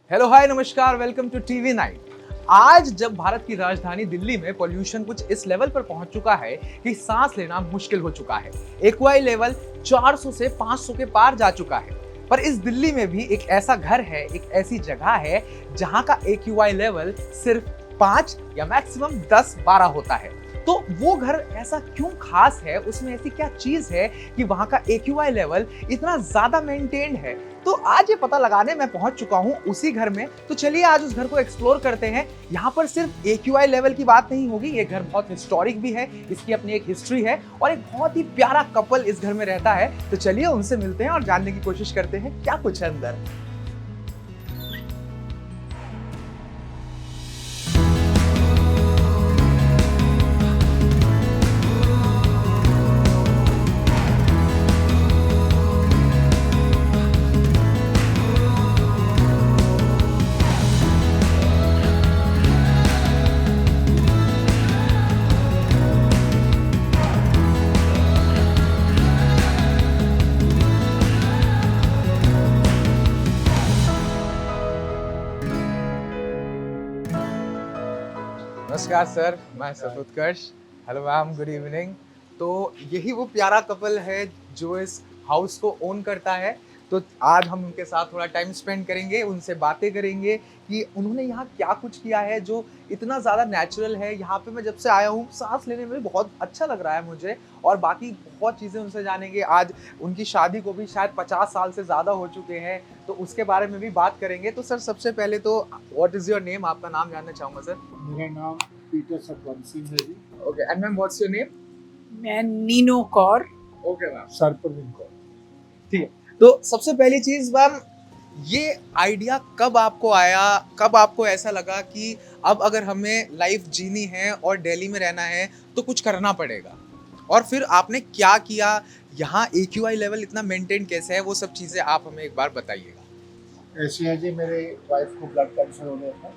Hello hi नमस्कार, welcome to TV 9। आज जब भारत की राजधानी दिल्ली में पोल्यूशन कुछ इस लेवल पर पहुंच चुका है कि सांस लेना मुश्किल हो चुका है। एक्यूआई लेवल 400 से 500 के पार जा चुका है। पर इस दिल्ली में भी एक ऐसा घर है, एक ऐसी जगह है जहां का एक्यूआई लेवल सिर्फ 5 या मैक्सिमम 10-12 होता है। तो वो घर ऐसा क्यों खास है, उसमें ऐसी क्या चीज है कि वहां का एक्यूआई लेवल इतना ज्यादा मेंटेन्ड है। तो आज ये पता लगाने मैं पहुंच चुका हूं उसी घर में। तो चलिए आज उस घर को एक्सप्लोर करते हैं। यहाँ पर सिर्फ एक्यूआई लेवल की बात नहीं होगी, ये घर बहुत हिस्टोरिक भी है, इसकी अपनी एक हिस्ट्री है और एक बहुत ही प्यारा कपल इस घर में रहता है। तो चलिए उनसे मिलते हैं और जानने की कोशिश करते हैं क्या कुछ है अंदर। नमस्कार सर, मैं sir Utkarsh. Hello ma'am, good evening. तो यही वो प्यारा कपल है जो इस हाउस को ओन करता है। तो आज हम उनके साथ थोड़ा टाइम स्पेंड करेंगे, उनसे बातें करेंगे कि उन्होंने यहाँ क्या कुछ किया है जो इतना ज़्यादा नेचुरल है। यहाँ पे मैं जब से आया हूँ सांस लेने में भी बहुत अच्छा लग रहा है मुझे, और बाकी बहुत चीज़ें उनसे जानेंगे। आज उनकी शादी को भी शायद 50 साल से ज़्यादा हो चुके हैं, तो उसके बारे में भी बात करेंगे। तो सर सबसे पहले तो व्हाट इज़ योर नेम, आपका नाम जानना चाहूँगा सर। मेरा नाम पीटर सतवंत सिंह है जी। Okay, and ma'am what's your name? मैं Nino Kaur. Okay ma'am, सरप्रवीण Kaur. ठीक है। तो सबसे पहली चीज मैम, ये आइडिया कब आपको आया, कब आपको ऐसा लगा कि अब अगर हमें लाइफ जीनी है और दिल्ली में रहना है तो कुछ करना पड़ेगा, और फिर आपने क्या किया, यहाँ एक्यूआई लेवल इतना मेंटेन कैसे है, वो सब चीजें आप हमें एक बार बताइएगा। ऐसे है जी, मेरे वाइफ को ब्लड कैंसर हो गया था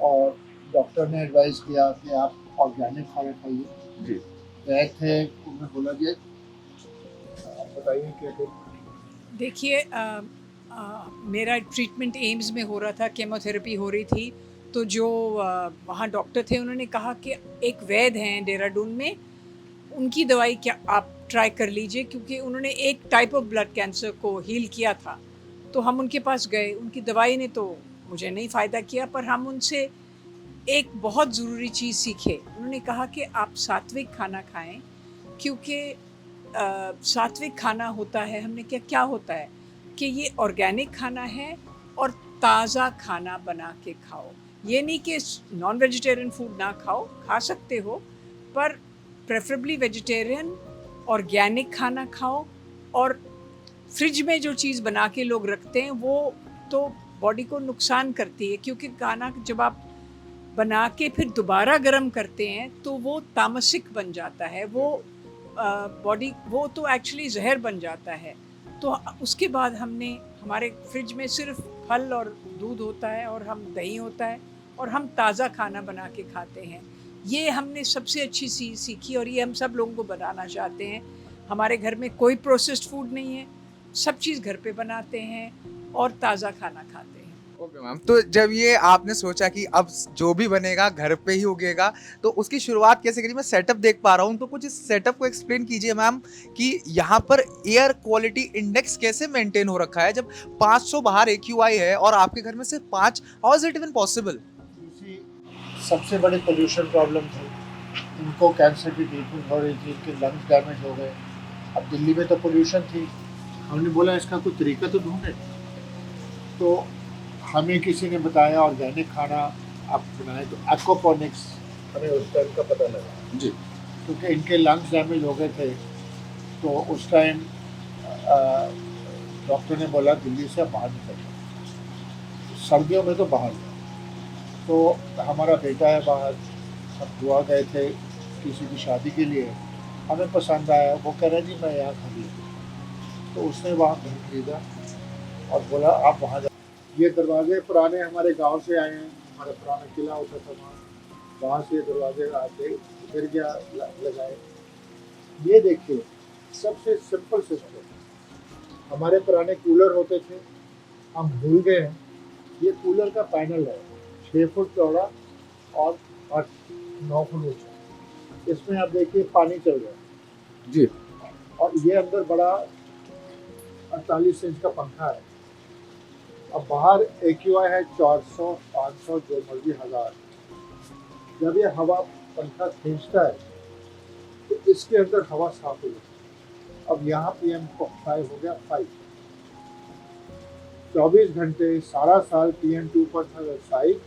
और डॉक्टर ने एडवाइस किया कि आप ऑर्गेनिक खाना खाइए जी। गए थे, उन्होंने बोला जी आप बताइए क्या क्या। देखिए मेरा ट्रीटमेंट एम्स में हो रहा था, केमोथेरेपी हो रही थी। तो जो वहाँ डॉक्टर थे उन्होंने कहा कि एक वैद्य हैं देहरादून में, उनकी दवाई क्या आप ट्राई कर लीजिए, क्योंकि उन्होंने एक टाइप ऑफ ब्लड कैंसर को हील किया था। तो हम उनके पास गए, उनकी दवाई ने तो मुझे नहीं फ़ायदा किया, पर हम उनसे एक बहुत ज़रूरी चीज़ सीखे। उन्होंने कहा कि आप सात्विक खाना खाएं, क्योंकि सात्विक खाना होता है, हमने क्या क्या होता है कि ये ऑर्गेनिक खाना है और ताज़ा खाना बना के खाओ। ये नहीं कि नॉन वेजिटेरियन फूड ना खाओ, खा सकते हो, पर प्रेफरेबली वेजिटेरियन ऑर्गेनिक खाना खाओ। और फ्रिज में जो चीज़ बना के लोग रखते हैं वो तो बॉडी को नुकसान करती है, क्योंकि खाना जब आप बना के फिर दोबारा गर्म करते हैं तो वो तामसिक बन जाता है, वो बॉडी वो तो एक्चुअली जहर बन जाता है। तो उसके बाद हमने हमारे फ्रिज में सिर्फ फल और दूध होता है और हम दही होता है और हम ताज़ा खाना बना के खाते हैं। ये हमने सबसे अच्छी चीज़ सीखी और ये हम सब लोगों को बनाना चाहते हैं। हमारे घर में कोई प्रोसेस्ड फूड नहीं है, सब चीज़ घर पे बनाते हैं और ताज़ा खाना खाते हैं। ओके मैम, तो जब ये आपने सोचा कि अब जो भी बनेगा घर पे ही उगेगा, तो उसकी शुरुआत कैसे करी? मैं सेटअप देख पा रहा हूँ, तो कुछ इस सेटअप को एक्सप्लेन कीजिए मैम कि यहाँ पर एयर क्वालिटी इंडेक्स कैसे मेंटेन हो रखा है जब 500 बाहर एक्यूआई है और आपके घर में सिर्फ 5। How is it even possible? दूसरी सबसे बड़ी पोल्यूशन प्रॉब्लम थी, इनको कैंसर की ट्रीटमेंट हो रही थी, इनके लंग्स डैमेज हो गए। अब दिल्ली में तो पोल्यूशन थी, हमने बोला इसका कोई तरीका तो ढूंढे। तो हमें किसी ने बताया ऑर्गेनिक खाना आप बनाएं, तो एक्वापोनिक्स हमें उस टाइम का पता लगा जी। क्योंकि इनके लंग्स डैमेज हो गए थे। तो उस टाइम डॉक्टर ने बोला दिल्ली से बाहर निकल जाओ, सर्दियों में तो बाहर जाओ। तो हमारा बेटा है बाहर, हम गोवा गए थे किसी की शादी के लिए, हमें पसंद आया, वो कह रहे जी मैं यहाँ खरीद। तो उसने वहाँ घर खरीदा और बोला आप वहाँ जाओ। ये दरवाजे पुराने हमारे गांव से आए हैं, हमारा पुराना किला होता था वहाँ से दरवाजे आते गिर गया, लगाए। ये देखिए सबसे सिंपल सिस्टम। हमारे पुराने कूलर होते थे, हम भूल गए हैं ये कूलर का पैनल है, 6 फुट चौड़ा और 9 फुट ऊंचा। इसमें आप देखिए पानी चल रहा है जी। और ये अंदर बड़ा 48 इंच का पंखा है। अब बाहर AQI है 400, 500, जो मर्जी 1000। जब ये हवा पंखा खींचता है तो इसके अंदर हवा साफ हो जाती है। अब यहाँ PM5 हो गया 5। 24 घंटे सारा साल PM2.5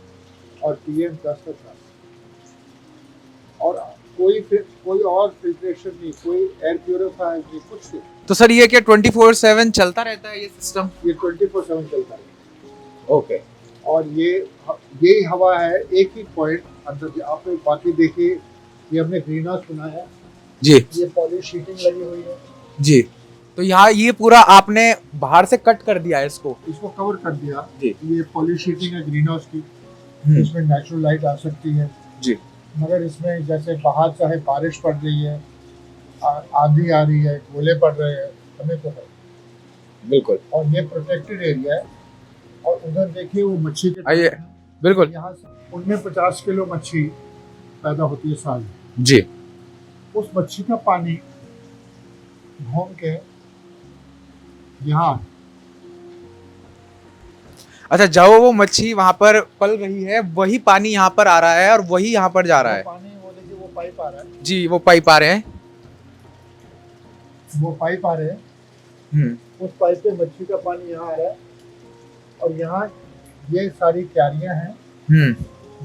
और PM10 तक था। और कोई और फिल्ट्रेशन नहीं, कोई एयर प्यूरिफायर नहीं, कुछ नहीं। तो सर ये क्या 24/7 चलता रहता है ये सिस्टम? ये 24/7 चलता है। ओके। और यही हवा है, एक ही पॉइंट अंदर। आप बाकी देखिए, ये हमने ग्रीन हाउस बनाया है जी ये पॉली शीटिंग लगी हुई है जी। तो यहाँ ये पूरा आपने बाहर से कट कर दिया है इसको कवर कर दिया जी। ये पॉली शीटिंग है ग्रीन हाउस की। इसमें नेचुरल लाइट आ सकती है जी। मगर इसमें जैसे बाहर चाहे बारिश पड़ रही है, आंधी आ रही है, गोले पड़ रहे हैं, हमें तो है बिल्कुल। और ये प्रोटेक्टेड एरिया है। और उधर देखिए वो मच्छी के आइए, बिल्कुल। यहाँ से उनमें 50 किलो मच्छी पैदा होती है साल में। जी। उस मच्छी का पानी घूम के यहाँ, अच्छा, जब वो मच्छी वहां पर पल रही है वही पानी यहाँ पर आ रहा है और वही यहाँ पर जा रहा है। पानी वो देखिए वो पाइप आ रहा है जी, वो पाइप आ रहे हैं। उस पाइप पे मच्छी का पानी यहाँ आ रहा है और यहाँ ये सारी क्यारियां हैं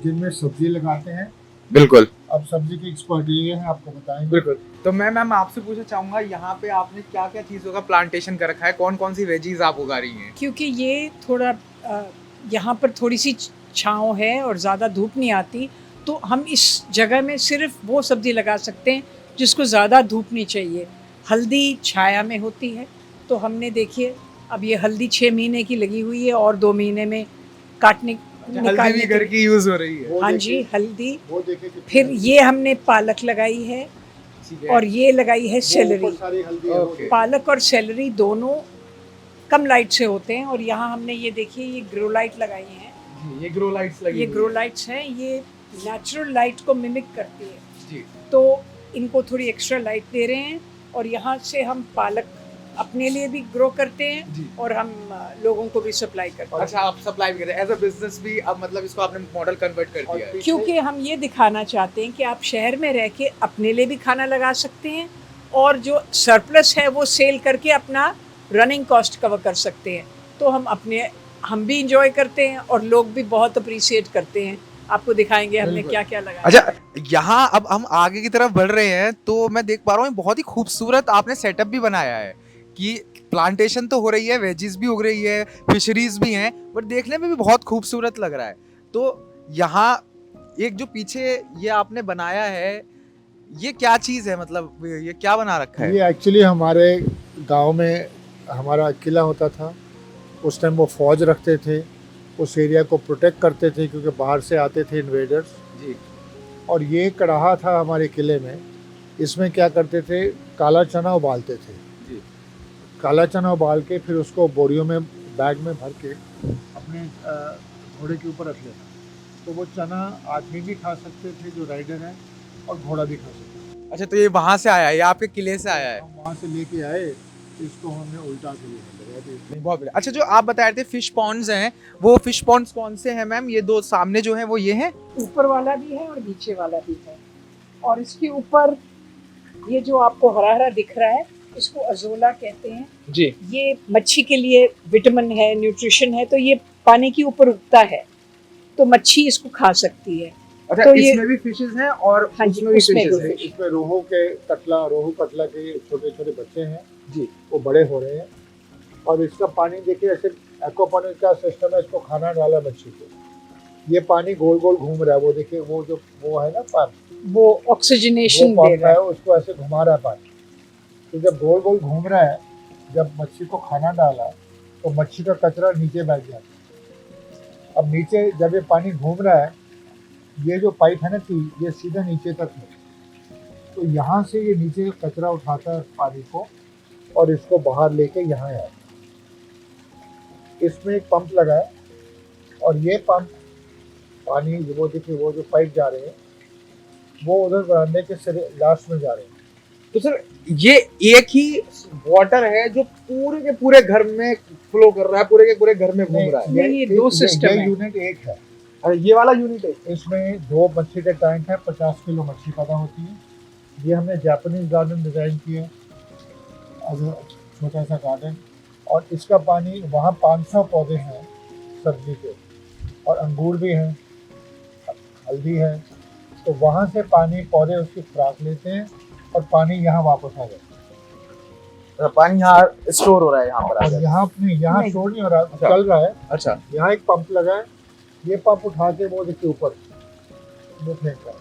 जिनमें सब्जी लगाते हैं। बिल्कुल। अब सब्जी की एक्सपर्ट ये है, आपको बताएंगे। बिल्कुल। तो मैं आपसे पूछना चाहूंगा, यहाँ पे आपने क्या क्या चीजों का प्लांटेशन कर रखा है, कौन कौन सी वेजीज आप उगा रही हैं? क्योंकि ये थोड़ा यहाँ पर थोड़ी सी छाँव है और ज़्यादा धूप नहीं आती, तो हम इस जगह में सिर्फ वो सब्ज़ी लगा सकते हैं जिसको ज़्यादा धूप नहीं चाहिए। हल्दी छाया में होती है, तो हमने देखिए अब ये हल्दी 6 महीने की लगी हुई है और 2 महीने में काटने हल्दी भी घर की यूज हो रही है। हाँ जी, हल्दी। वो देखिए फिर ये हमने पालक लगाई है और ये लगाई है सेलरी। सारी हल्दी है, ओके। पालक और सेलरी दोनों कम लाइट से होते हैं। और यहाँ हमने ये देखिए ये ग्रो लाइट लगाई हैं। ये ग्रो लाइट्स लगी ये हुई ग्रो हैं। लाइट्स हैं, ये नेचुरल लाइट को मिमिक करती है, जी। तो इनको थोड़ी एक्स्ट्रा लाइट दे रहे हैं। और यहाँ से हम पालक अपने लिए भी ग्रो करते जी। हैं और हम लोगों को भी सप्लाई करते हैं। अच्छा, आप सप्लाई भी करते हैं एज अ बिजनेस भी, अब मतलब इसको आपने मॉडल कन्वर्ट कर दिया है। क्योंकि हम ये दिखाना चाहते हैं कि आप शहर में रह के अपने लिए भी खाना लगा सकते हैं और जो सरप्लस है वो सेल करके अपना रनिंग कॉस्ट कवर कर सकते हैं। तो हम भी इंजॉय करते हैं और लोग भी बहुत अप्रिशिएट करते हैं। आपको दिखाएंगे हमने बिल्कुल। क्या क्या लगाया। अच्छा, यहाँ अब हम आगे की तरफ बढ़ रहे हैं तो मैं देख पा रहा हूँ बहुत ही खूबसूरत आपने सेटअप भी बनाया है कि प्लांटेशन तो हो रही है, वेजीज भी उग रही है, फिशरीज भी हैं, बट देखने में भी बहुत खूबसूरत लग रहा है। तो यहाँ एक जो पीछे ये आपने बनाया है, ये क्या चीज़ है, मतलब ये क्या बना रखा है? ये एक्चुअली हमारे गांव में हमारा किला होता था। उस टाइम वो फौज रखते थे, उस एरिया को प्रोटेक्ट करते थे क्योंकि बाहर से आते थे इन्वेडर्स। जी। और ये कड़ाहा था हमारे किले में। इसमें क्या करते थे, काला चना उबालते थे। जी। काला चना उबाल के फिर उसको बोरियों में बैग में भर के अपने घोड़े के ऊपर रख लेना। तो वो चना आदमी भी खा सकते थे जो राइडर है और घोड़ा भी खा सकते थे। अच्छा, तो ये वहाँ से आया है, ये आपके किले से आया है? हम वहाँ से लेके आए, इसको हमने उल्टा के लिए लगा दिया। नहीं, बहुत बढ़िया। अच्छा, जो आप बता रहे थे फिश पॉन्ड्स हैं, वो फिश पॉन्ड्स कौन से हैं मैम? ये दो सामने जो हैं वो ये हैं? ऊपर वाला भी है और नीचे वाला भी है। और इसके ऊपर ये जो आपको हरा हरा दिख रहा है, इसको अजोला कहते हैं जी। ये मच्छी के लिए विटामिन है, न्यूट्रिशन है, तो ये पानी के ऊपर उगता है, तो मच्छी इसको खा सकती है। अच्छा, तो ये- इसमें भी फिशेस हैं और हाँ जी, उसमें भी उसमें फिशेस भी हैं। fish। इसमें रोहू कतला के छोटे छोटे बच्चे हैं जी। वो बड़े हो रहे हैं। और इसका पानी देखिए ऐसे एक्वापोनिक का सिस्टम है, इसको खाना डाला मच्छी को, ये पानी गोल गोल घूम रहा है। वो देखिए वो है ना पंप, वो ऑक्सीजनेशन वो दे पंप रहा है, है। उसको ऐसे घुमा रहा है पानी। तो जब गोल गोल घूम रहा है, जब मच्छी को खाना डाला तो मच्छी का कचरा नीचे बैठ जाता है। अब नीचे जब ये पानी घूम रहा है, ये जो पाइप है ना ये सीधा नीचे तक है, तो यहाँ से ये नीचे कचरा उठाता है पानी को और इसको बाहर लेके यहाँ आया। इसमें एक पंप लगा है और ये पंप पानी वो देखिए वो जो पाइप जा रहे हैं वो उधर बरामदे के सिरे लास्ट में जा रहे हैं। तो सर ये एक ही वाटर है जो पूरे के पूरे घर में फ्लो कर रहा है, पूरे के पूरे घर में घूम रहा है? नहीं, ये दो सिस्टम ये है। यूनिट एक है। अरे ये वाला यूनिट है? इसमें 2 मच्छी के टैंक है, 50 किलो मच्छी पैदा होती है। ये हमने जापानीज गार्डन डिज़ाइन किया, छोटा सा गार्डन, और इसका पानी वहाँ 500 पौधे हैं सब्जी के, और अंगूर भी हैं, हल्दी है, तो वहाँ से पानी पौधे उसकी खुराक लेते हैं और पानी यहाँ वापस आ जाता है। पानी यहाँ स्टोर हो रहा है यहाँ पर और यहाँ अपने यहाँ नहीं। स्टोर नहीं हो रहा, अच्छा। चल रहा है। अच्छा, यहाँ एक पंप लगा है, ये पंप उठा के वो देखिए ऊपर वो फेंक रहा है।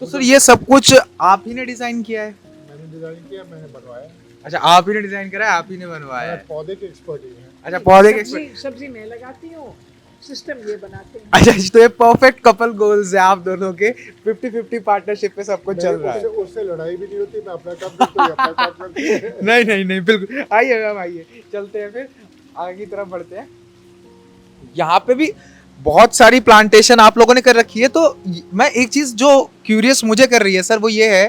तो सर ये सब कुछ आप ही ने डिजाइन किया है? मैंने डिजाइन किया, मैंने बनवाया। अच्छा, आप ही ने डिजाइन करा है, आप ही ने बनवाया है? पौधे के एक्सपर्ट ही हैं। अच्छा, पौधे के expert- सब्जी मैं लगाती हूँ, सिस्टम ये बनाते हैं। अच्छा, तो ये परफेक्ट कपल गोल्स है आप दोनों के, 50-50 पार्टनरशिप पे सब कुछ चल रहा है। उससे लड़ाई भी नहीं होती, मैं अपना काम करता हूँ, अपना काम करती है। नहीं नहीं नहीं, बिल्कुल। आइए मैम, आइए, चलते हैं फिर आगे की तरफ बढ़ते हैं। यहाँ पे भी बहुत सारी प्लांटेशन आप लोगों ने कर रखी है। तो मैं एक चीज जो क्यूरियस मुझे कर रही है सर, वो ये है,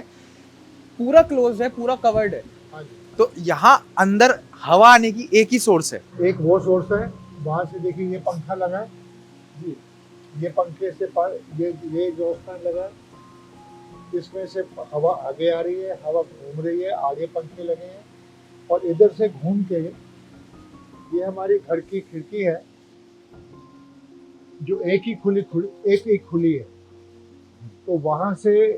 पूरा क्लोज है, पूरा कवर्ड है, हाँ जी। तो यहाँ अंदर हवा आने की एक ही सोर्स है? एक वो सोर्स है, वहाँ से देखिए ये पंखा लगा है जी, ये पंखे से ये जो फैन लगा है, इसमें से हवा आगे आ रही है, हवा घूम रही है, आगे पंखे लगे हैं, और इधर से घूम के ये हमारी घर की खिड़की है जो एक ही खुली है। तो वहाँ से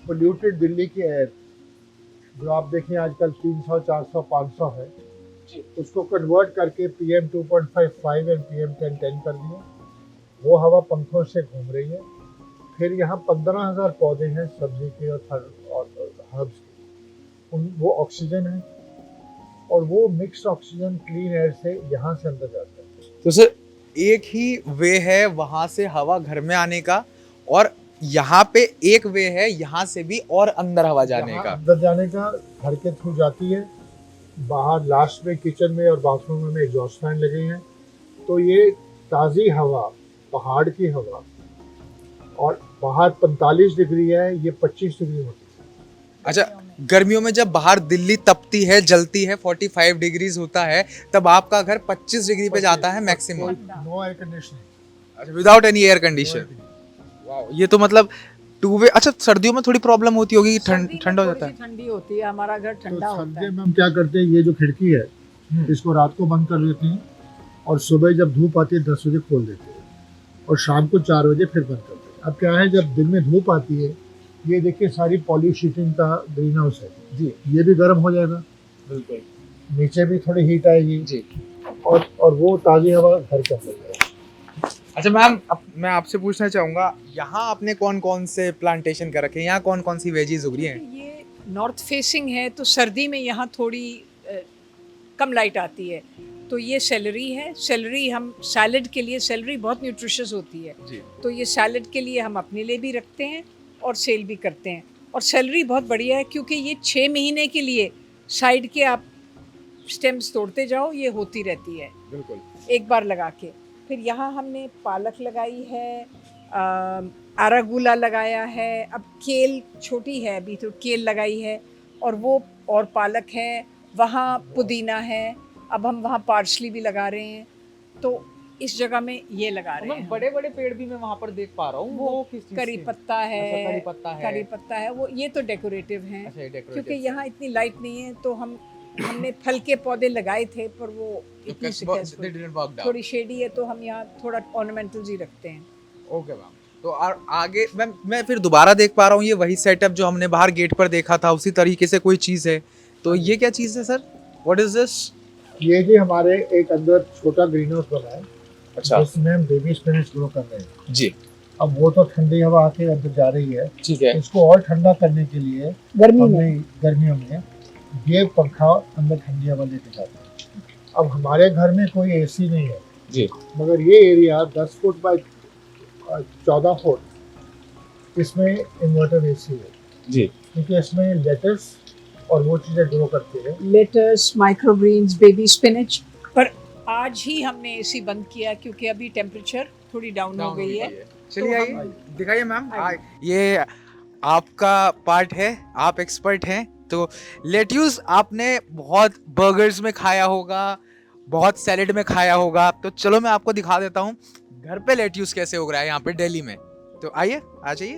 पोल्यूटेड दिल्ली की एयर जो आप देखें आजकल 300, 400, 500 है, उसको कन्वर्ट करके PM 2.55 और PM 10 कर दिया। वो हवा पंखों से घूम रही है। फिर यहाँ 15,000 पौधे हैं सब्जी के और हर्ब्स के, वो ऑक्सीजन है, और वो मिक्स्ड ऑक्सीजन क्लीन एयर से यहाँ से अंदर जाता है। तो सर एक ही वे है वहां से हवा घर में आने का, और यहाँ पे एक वे है यहाँ से भी और अंदर हवा जाने यहाँ का? अंदर जाने का घर के थ्रू जाती है, बाहर लास्ट में किचन में और बाथरूम में एग्जॉस्ट फैन लगे हैं। तो ये ताज़ी हवा, पहाड़ की हवा, और बाहर 45 डिग्री है, ये 25 डिग्री होती है। अच्छा, गर्मियों में जब बाहर दिल्ली तपती है, जलती है, 45 डिग्रीज होता है, तब आपका घर 25 डिग्री पे जाता है मैक्सिमम? No air conditioning. अच्छा, without any air condition. Wow, ये तो मतलब टू वे। अच्छा, सर्दियों में थोड़ी प्रॉब्लम होती होगी, ठंड हो जाता है? ठंडी होती है, हमारा घर ठंडा तो होता सर्दी है। में हम क्या करते हैं, ये जो खिड़की है इसको रात को बंद कर देते हैं, और सुबह जब धूप आती है 10 बजे खोल देते हैं, और शाम को 4 बजे फिर बंद करते हैं। अब क्या है, जब दिन में धूप आती है, ये देखिए सारी पॉलीशीटिंग का ग्रीन हाउस है जी, ये भी गर्म हो जाएगा, बिल्कुल, नीचे भी थोड़ी हीट आएगी जी। और वो ताज़ी हवा घर के अंदर जाएगी। अच्छा मैम, अब मैं आपसे पूछना चाहूँगा, यहाँ आपने कौन कौन से प्लांटेशन कर रखे हैं? यहाँ कौन कौन सी वेजीज उग रही हैं? ये नॉर्थ फेसिंग है, तो सर्दी में यहाँ थोड़ी कम लाइट आती है। तो ये सेलरी है, सेलरी हम सैलड के लिए, सेलरी बहुत न्यूट्रिशियस होती है, जी। तो ये सैलड के लिए हम अपने लिए भी रखते हैं और सेल भी करते हैं। और सेलरी बहुत बढ़िया है क्योंकि ये 6 महीने के लिए साइड के आप स्टेम्स तोड़ते जाओ, ये होती रहती है बिल्कुल। एक बार लगा के। फिर यहाँ हमने पालक लगाई है, आरागुला लगाया है, अब केल छोटी है अभी, तो केल लगाई है, और वो और पालक है, वहाँ पुदीना है, अब हम वहाँ पार्सली भी लगा रहे हैं। तो इस जगह में ये लगा रहे हैं। बड़े बड़े पेड़ भी मैं वहाँ पर देख पा रहा हूँ, वो किस चीज़ करी के? पत्ता है, अच्छा, करी पत्ता है। करी पत्ता है, वो ये तो डेकोरेटिव हैं। अच्छा, ये decorative क्योंकि है। यहाँ इतनी लाइट नहीं है, तो हमने फल के पौधे लगाए थे, पर वो इतनी They successful, didn't work out. थोड़ी शेडी है, तो हम यहाँ थोड़ा ऑर्नामेंटल्स ही रखते हैं। ओके मैम, तो आगे मैं फिर दोबारा देख पा रहा हूँ, ये वही सेटअप जो हमने बाहर गेट पर देखा था, उसी तरीके से कोई चीज़ है। तो ये क्या चीज़ है सर? What is this? ये जी हमारे एक अंदर छोटा ग्रीन हाउस बना है, अच्छा, जिसमें हम बेबी स्पिनच ग्रो कर रहे हैं जी। अब वो तो ठंडी हवा आके अंदर जा रही है, ठीक है। इसको और ठंडा करने के लिए गर्मी हमने गर्मियों में ये पंखा अंदर ठंडी हवा लेके जाता है। अब हमारे घर में कोई एसी नहीं है जी, मगर ये एरिया 10 फुट बाय 14 फुट, इसमें इन्वर्टर एसी है जी। क्योंकि इसमें लेटस और वो चीज़ें ग्रो करते हैं। Lettuce, microgreens, baby spinach. पर आज ही हमने एसी बंद किया क्योंकि अभी टेम्परेचर थोड़ी डाउन हो गई है। चलिए तो आइए हम- दिखाइए मैम। आइए। ये आपका पार्ट है, आप एक्सपर्ट हैं। तो लेट्यूस आपने बहुत बर्गर्स में खाया होगा, बहुत सैलेड में खाया होगा, तो चलो मैं आपको दिखा देता हूँ घर पे लेट्यूस कैसे उग रहा है यहाँ पे दिल्ली में। तो आइए, आ जाइए।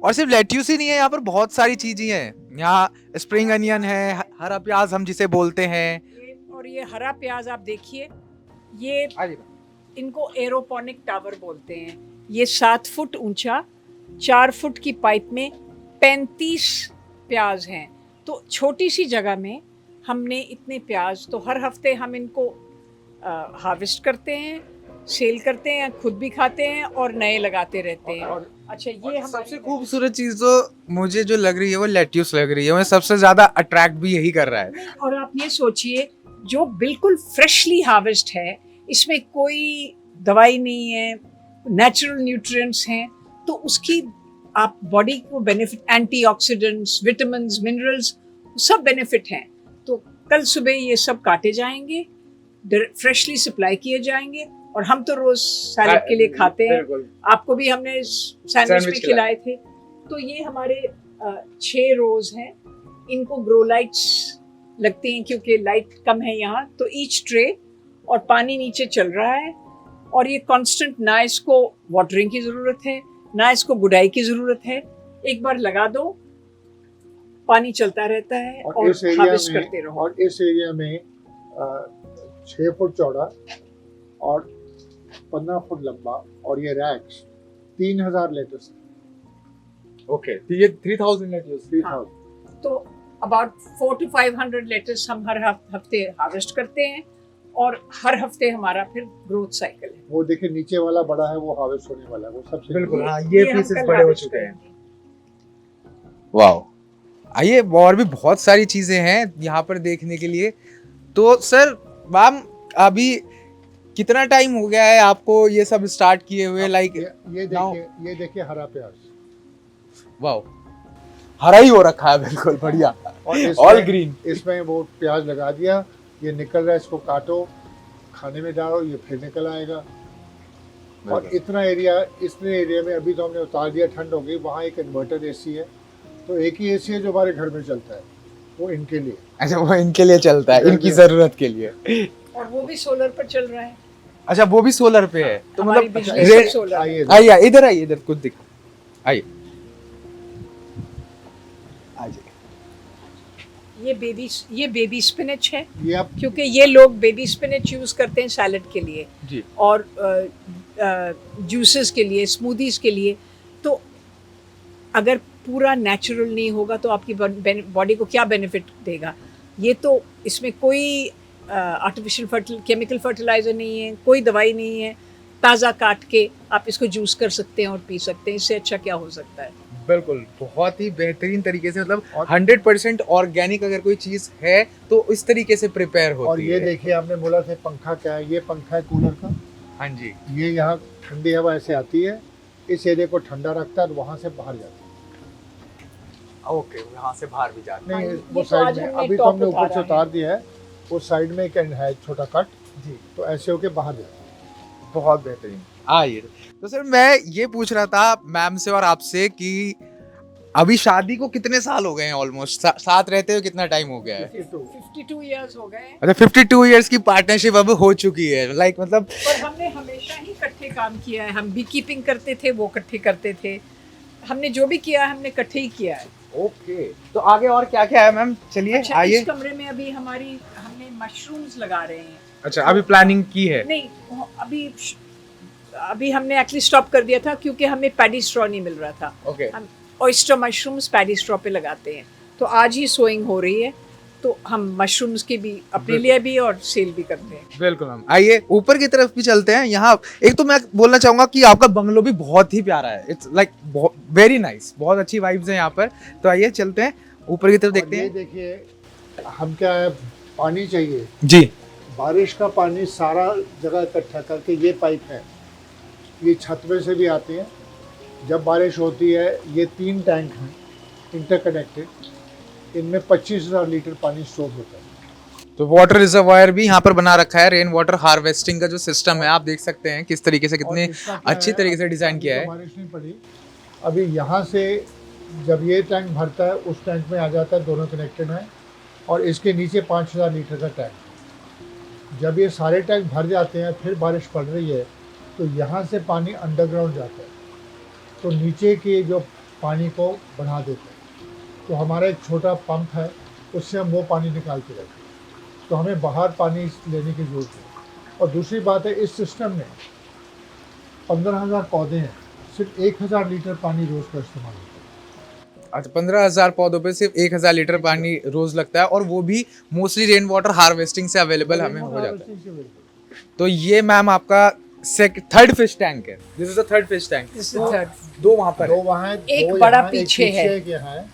और सिर्फ लेट्यूस ही नहीं है, यहाँ पर बहुत सारी चीजें हैं। यहाँ स्प्रिंग अनियन है, हरा प्याज हम जिसे बोलते हैं। और ये हरा प्याज आप देखिए, ये इनको एरोपोनिक टावर बोलते हैं। ये 7 फुट ऊंचा, 4 फुट की पाइप में 35 प्याज हैं। तो छोटी सी जगह में हमने इतने प्याज, तो हर हफ्ते हम इनको हार्वेस्ट करते हैं, सेल करते हैं, खुद भी खाते हैं और नए लगाते रहते हैं। अच्छा, ये सबसे खूबसूरत चीज तो मुझे जो लग रही है वो लेट्यूस लग रही है, मुझे सबसे ज्यादा अट्रैक्ट भी यही कर रहा है। और आप ये सोचिए, जो बिल्कुल फ्रेशली हार्वेस्ट है, इसमें कोई दवाई नहीं है, नेचुरल न्यूट्रिएंट्स हैं, तो उसकी आप बॉडी को बेनिफिट, एंटीऑक्सीडेंट्स, विटामिन्स, मिनरल्स, सब बेनिफिट हैं। तो कल सुबह ये सब काटे जाएंगे, फ्रेशली सप्लाई किए जाएंगे, और हम तो रोज सैलेड के लिए खाते हैं। आपको भी हमने सैंडविच में खिलाए थे। तो ये हमारे 6 रोज हैं। इनको ग्रो लाइट्स लगती हैं क्योंकि लाइट कम है यहाँ। तो ईच ट्रे, और पानी नीचे चल रहा है, और ये कांस्टेंट, ना इसको वाटरिंग की ज़रूरत है, ना इसको गुडाई की ज़रूरत है। एक बार लगा दो, पानी चलता रहता है और हार्वेस्ट करते रहो। और इस एरिया में 6 फुट चौड़ा और 15 फुट लंबा, और ये रैक्स 3000 लेटेस्ट। ओके, तो ये 3000 लेट्यूस। 3000। तो अबाउट 400 to 500 लेटेस हम हर हफ्ते हार्वेस्ट करते हैं, और हर हफ्ते हमारा फिर ग्रोथ साइकिल है। वो देखिए नीचे वाला बड़ा है, वो हार्वेस्ट होने वाला है, वो सबसे बिल्कुल, हाँ, ये हम पीसेस कल बड़े हो harvest चुके हैं। करेंगे। वाओ, आइए, और भी बहुत सारी चीजें हैं यहाँ पर देखने के लिए। तो सर, मैम, अभी कितना टाइम हो गया है आपको ये सब स्टार्ट किए हुए? लाइक ये देखिए हरा प्याज, वाओ, हरा ही हो रखा है, बिल्कुल बढ़िया, ऑल ग्रीन। इसमें वो प्याज लगा दिया, ये निकल रहा है, इसको काटो, खाने में डालो, ये फिर निकल आएगा। और इतना एरिया, इतने एरिया में अभी तो हमने उतार दिया, ठंड हो गई। वहाँ एक इन्वर्टर एसी है, तो एक ही एसी है जो हमारे घर में चलता है, वो इनके लिए। अच्छा, वो इनके लिए चलता है, इनकी जरूरत के लिए। और वो भी सोलर पर चल रहा है। अच्छा, वो भी सोलर पे है, तो हमारी मतलब बिजली से सोलर है। आइए आइए, इधर आइए, इधर कुछ दिखा, आइए। ये बेबी स्पिनच है, ये आप क्योंकि ये लोग बेबी स्पिनच यूज करते हैं सैलेड के लिए जी, और जूसेस के लिए, स्मूदीज के लिए। तो अगर पूरा नेचुरल नहीं होगा तो आपकी बॉडी को क्या बेनिफिट देगा? ये तो इसमें कोई आर्टिफिशियल केमिकल फर्टिलाइज़र नहीं है, कोई दवाई नहीं है। ताज़ा काट के आप इसको जूस कर सकते हैं और पी सकते हैं। इससे अच्छा क्या हो सकता है? बिल्कुल, बहुत ही बेहतरीन तरीके से, मतलब 100% ऑर्गेनिक अगर कोई चीज है तो इस तरीके से प्रिपेयर होती है। और ये देखिए, आपने बोला था पंखा क्या है, ये पंखा है कूलर का। हाँ जी, ये यहाँ ठंडी हवा ऐसे आती है, इस एरिया को ठंडा रखता है, और वहाँ से बाहर जाती है। ओके, यहाँ से बाहर भी जाते नहीं, हाँ, वो ये तो साइड आज में हमने अभी तो टॉप हमने ऊपर से उतारा उतार दिया है, उस साइड में एक है छोटा कट जी, तो ऐसे होके बाहर जाता है। बहुत बेहतरीन। आइए, तो सर मैं ये पूछ रहा था मैम से और आपसे कि अभी शादी को कितने साल हो गए हैं? ऑलमोस्ट साथ रहते हुए कितना टाइम हो गया है? 52 इयर्स हो गए हैं। अच्छा, 52 इयर्स की पार्टनरशिप अब हो चुकी है, लाइक मतलब। और हमने हमेशा ही इकट्ठे काम किया है। हम भी कीपिंग करते थे, वो इकट्ठे करते थे। हमने जो भी किया है, हमने इकट्ठे ही किया है। ओके, तो आगे और क्या क्या है मैम? चलिए अच्छा, आइए। इस कमरे में अभी हमने मशरूम्स लगा रहे हैं। अच्छा, अभी प्लानिंग की है? नहीं, अभी हमने एक्चुअली स्टॉप कर दिया था क्योंकि हमें पैडी स्ट्रॉ नहीं मिल रहा था। ओके, हम ऑयस्टर मशरूम्स पैडी स्ट्रॉ पे लगाते हैं। तो आज ही सोइंग हो रही है, तो हम मशरूम्स की भी अपने लिए भी और सेल भी करते हैं। बिल्कुल मैम। आइए ऊपर की तरफ भी चलते हैं। यहाँ एक तो मैं बोलना चाहूंगा कि आपका बंगलो भी बहुत ही प्यारा है। इट्स लाइक वेरी नाइस, बहुत अच्छी वाइब्स हैं यहाँ पर। तो आइए चलते हैं ऊपर की तरफ, देखते ये हैं। देखिए, हम क्या है, पानी चाहिए, जी, बारिश का पानी सारा जगह इकट्ठा करके, ये पाइप है, ये छत में से भी आते हैं। जब बारिश होती है, ये 3 टैंक हैं इंटरकनेक्टेड, इनमें 25,000 लीटर पानी स्टोर होता है। तो वाटर रिजर्वायर भी यहाँ पर बना रखा है। रेन वाटर हार्वेस्टिंग का जो सिस्टम है आप देख सकते हैं किस तरीके से, और कितने इसका क्या अच्छी है, तरीके से अब डिजाइन अभी किया तो है। बारिश नहीं पड़ी, अभी यहाँ से जब ये टैंक भरता है उस टैंक में आ जाता है, दोनों कनेक्टेड हैं, और इसके नीचे 5000 लीटर का टैंक। जब ये सारे टैंक भर जाते हैं फिर बारिश पड़ रही है तो यहाँ से पानी अंडरग्राउंड जाता है, तो नीचे के जो पानी को बढ़ा देते हैं। तो हमारा एक छोटा पंप है, उससे हम वो पानी निकालते रहते हैं, तो हमें बाहर पानी लेने की ज़रूरत है। और दूसरी बात है, इस सिस्टम में 15,000 पौधे हैं, सिर्फ 1,000 लीटर पानी रोज़ का इस्तेमाल होता है। अच्छा, 15,000 पौधों पे सिर्फ 1,000 लीटर पानी रोज लगता है, और वो भी मोस्टली रेन वाटर हार्वेस्टिंग से अवेलेबल हमें हो जाता है। तो ये मैम आपका थर्ड फिश टैंक है। This is the third fish tank. This is the third. दो वहाँ पर दो है। वहाँ है, एक दो बड़ा यहाँ, पीछे है। एक यहाँ है।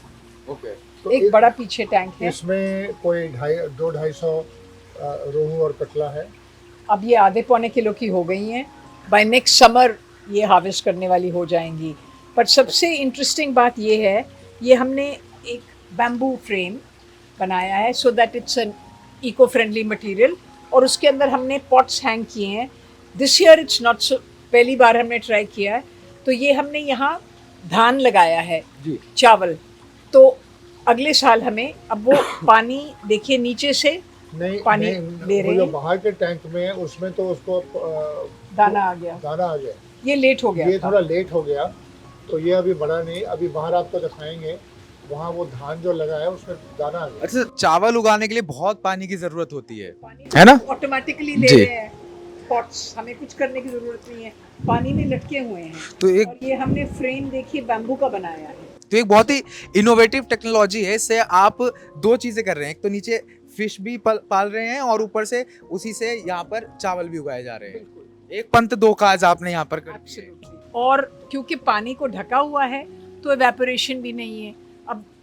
ओके। तो एक बड़ा पीछे टैंक है। इसमें कोई 250 रोहू और कतला है। अब ये आधे पौने किलो की हो गई हैं। बाय नेक्स्ट समर ये हार्वेस्ट करने वाली हो जाएंगी। पर सबसे इंटरेस्टिंग बात ये है, ये हमने एक बैम्बू फ्रेम बनाया है so that it's an eco friendly material, और उसके अंदर हमने पॉट्स हैंग किए हैं। This year it's not so, पहली बार हमने ट्राई किया है। तो ये हमने यहाँ धान लगाया है जी। चावल, तो अगले साल हमें अब वो पानी देखिए नीचे से नहीं, पानी नहीं, ले रहे वो जो हैं। बाहर के टैंक में है उसमें तो उसको दाना आ गया, दाना आ गया। ये लेट हो गया ये था। थोड़ा लेट हो गया, तो ये अभी बड़ा नहीं। अभी बाहर आपको दिखाएंगे, वहाँ वो धान जो लगा है उसमें दाना आ गया। अच्छा, चावल उगाने के लिए बहुत पानी की जरूरत होती है पानी है ना? ऑटोमेटिकली ले जी। रहे हैं पॉट्स, हमें कुछ करने की जरूरत नहीं है, पानी में लटके हुए हैं। तो एक और ये हमने फ्रेम देखिए बैम्बू का बनाया है। तो एक बहुत ही इनोवेटिव टेक्नोलॉजी है। इससे आप दो चीजें कर रहे हैं, एक तो नीचे फिश भी पाल रहे हैं और ऊपर से उसी से यहाँ पर चावल भी उगाए जा रहे हैं। एक पंथ दो काज आपने यहाँ पर कर दिए। Absolutely. और क्योंकि पानी को ढका हुआ है तो एवेपोरेशन भी नहीं है।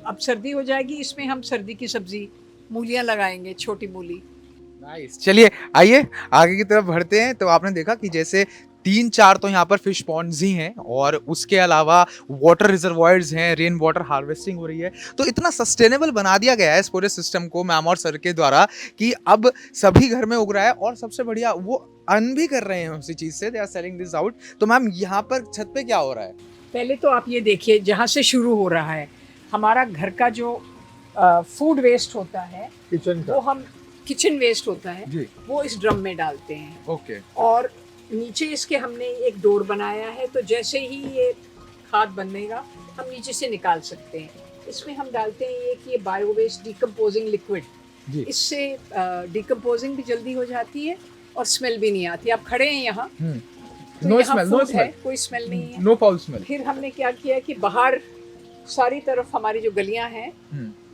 अब सर्दी हो जाएगी, इसमें हम सर्दी की सब्जी मूलियाँ लगाएंगे, छोटी मूली। नाइस। चलिए आइए आगे की तरफ बढ़ते हैं। तो आपने देखा कि जैसे 3-4 तो यहाँ पर फिश पॉन्ड्स ही हैं, और उसके अलावा वाटर रिजर्वायर्स हैं, रेन वाटर हार्वेस्टिंग हो रही है। तो इतना सस्टेनेबल बना दिया गया है इस पूरे सिस्टम को मैम और सर के द्वारा कि अब सभी घर में उग रहा है, और सबसे बढ़िया वो अर्न भी कर रहे हैं उसी चीज़ से। They are selling this out. तो मैम यहाँ पर छत पे क्या हो रहा है? पहले तो आप ये देखिए, जहाँ से शुरू हो रहा है हमारा घर का जो फूड वेस्ट होता है, किचन वो का हम किचन वेस्ट होता है जी। वो इस ड्रम में डालते हैं। ओके। और नीचे इसके हमने एक डोर बनाया है, तो जैसे ही ये खाद बनेगा हम नीचे से निकाल सकते हैं। इसमें हम डालते हैं ये कि ये बायो वेस्ट डिकम्पोजिंग लिक्विड, जी। इससे डिकम्पोजिंग भी जल्दी हो जाती है और स्मेल भी नहीं आती। आप खड़े हैं यहाँ, तो नो यहाँ स्मेल, नो food है, स्मेल, कोई स्मेल नहीं है। No foul smell. फिर हमने क्या किया कि बाहर सारी तरफ हमारी जो गलियां हैं,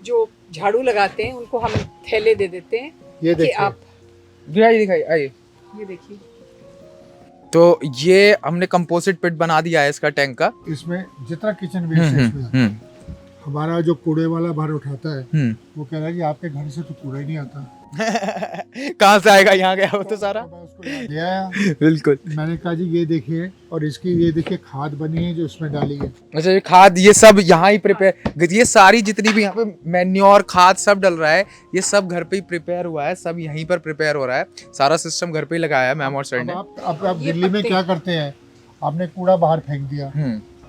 जो झाड़ू लगाते हैं, उनको हम थैले दे देते हैं ये कि देखिए। आप दिखाइए आइए। ये देखिए। तो ये हमने कंपोजिट पिट बना दिया है इसका टैंक का। इसमें जितना किचन वेस्ट है इसमें हमारा जो कूड़े वाला भर उठाता है, वो कह रहा है कि आपके घर से तो कूड़ा ही नहीं आता। कहाँ से आएगा, यहाँ गया वो तो सारा। तो मैं उसको ले आया, बिल्कुल। मैंने कहा जी ये देखिए, और इसकी ये देखिए खाद बनी है जो इसमें डाली है। अच्छा, ये खाद ये सब यहाँ ही प्रिपेयर, ये सारी जितनी भी यहाँ पे मैन्योर खाद सब डल रहा है, ये सब घर पे ही प्रिपेयर हुआ है, सब यहीं पर प्रिपेयर हो रहा है। सारा सिस्टम घर पे ही लगाया है मैम और सर ने। अब आप ये दिल्ली में पत्ते- क्या करते हैं, आपने कूड़ा बाहर फेंक दिया,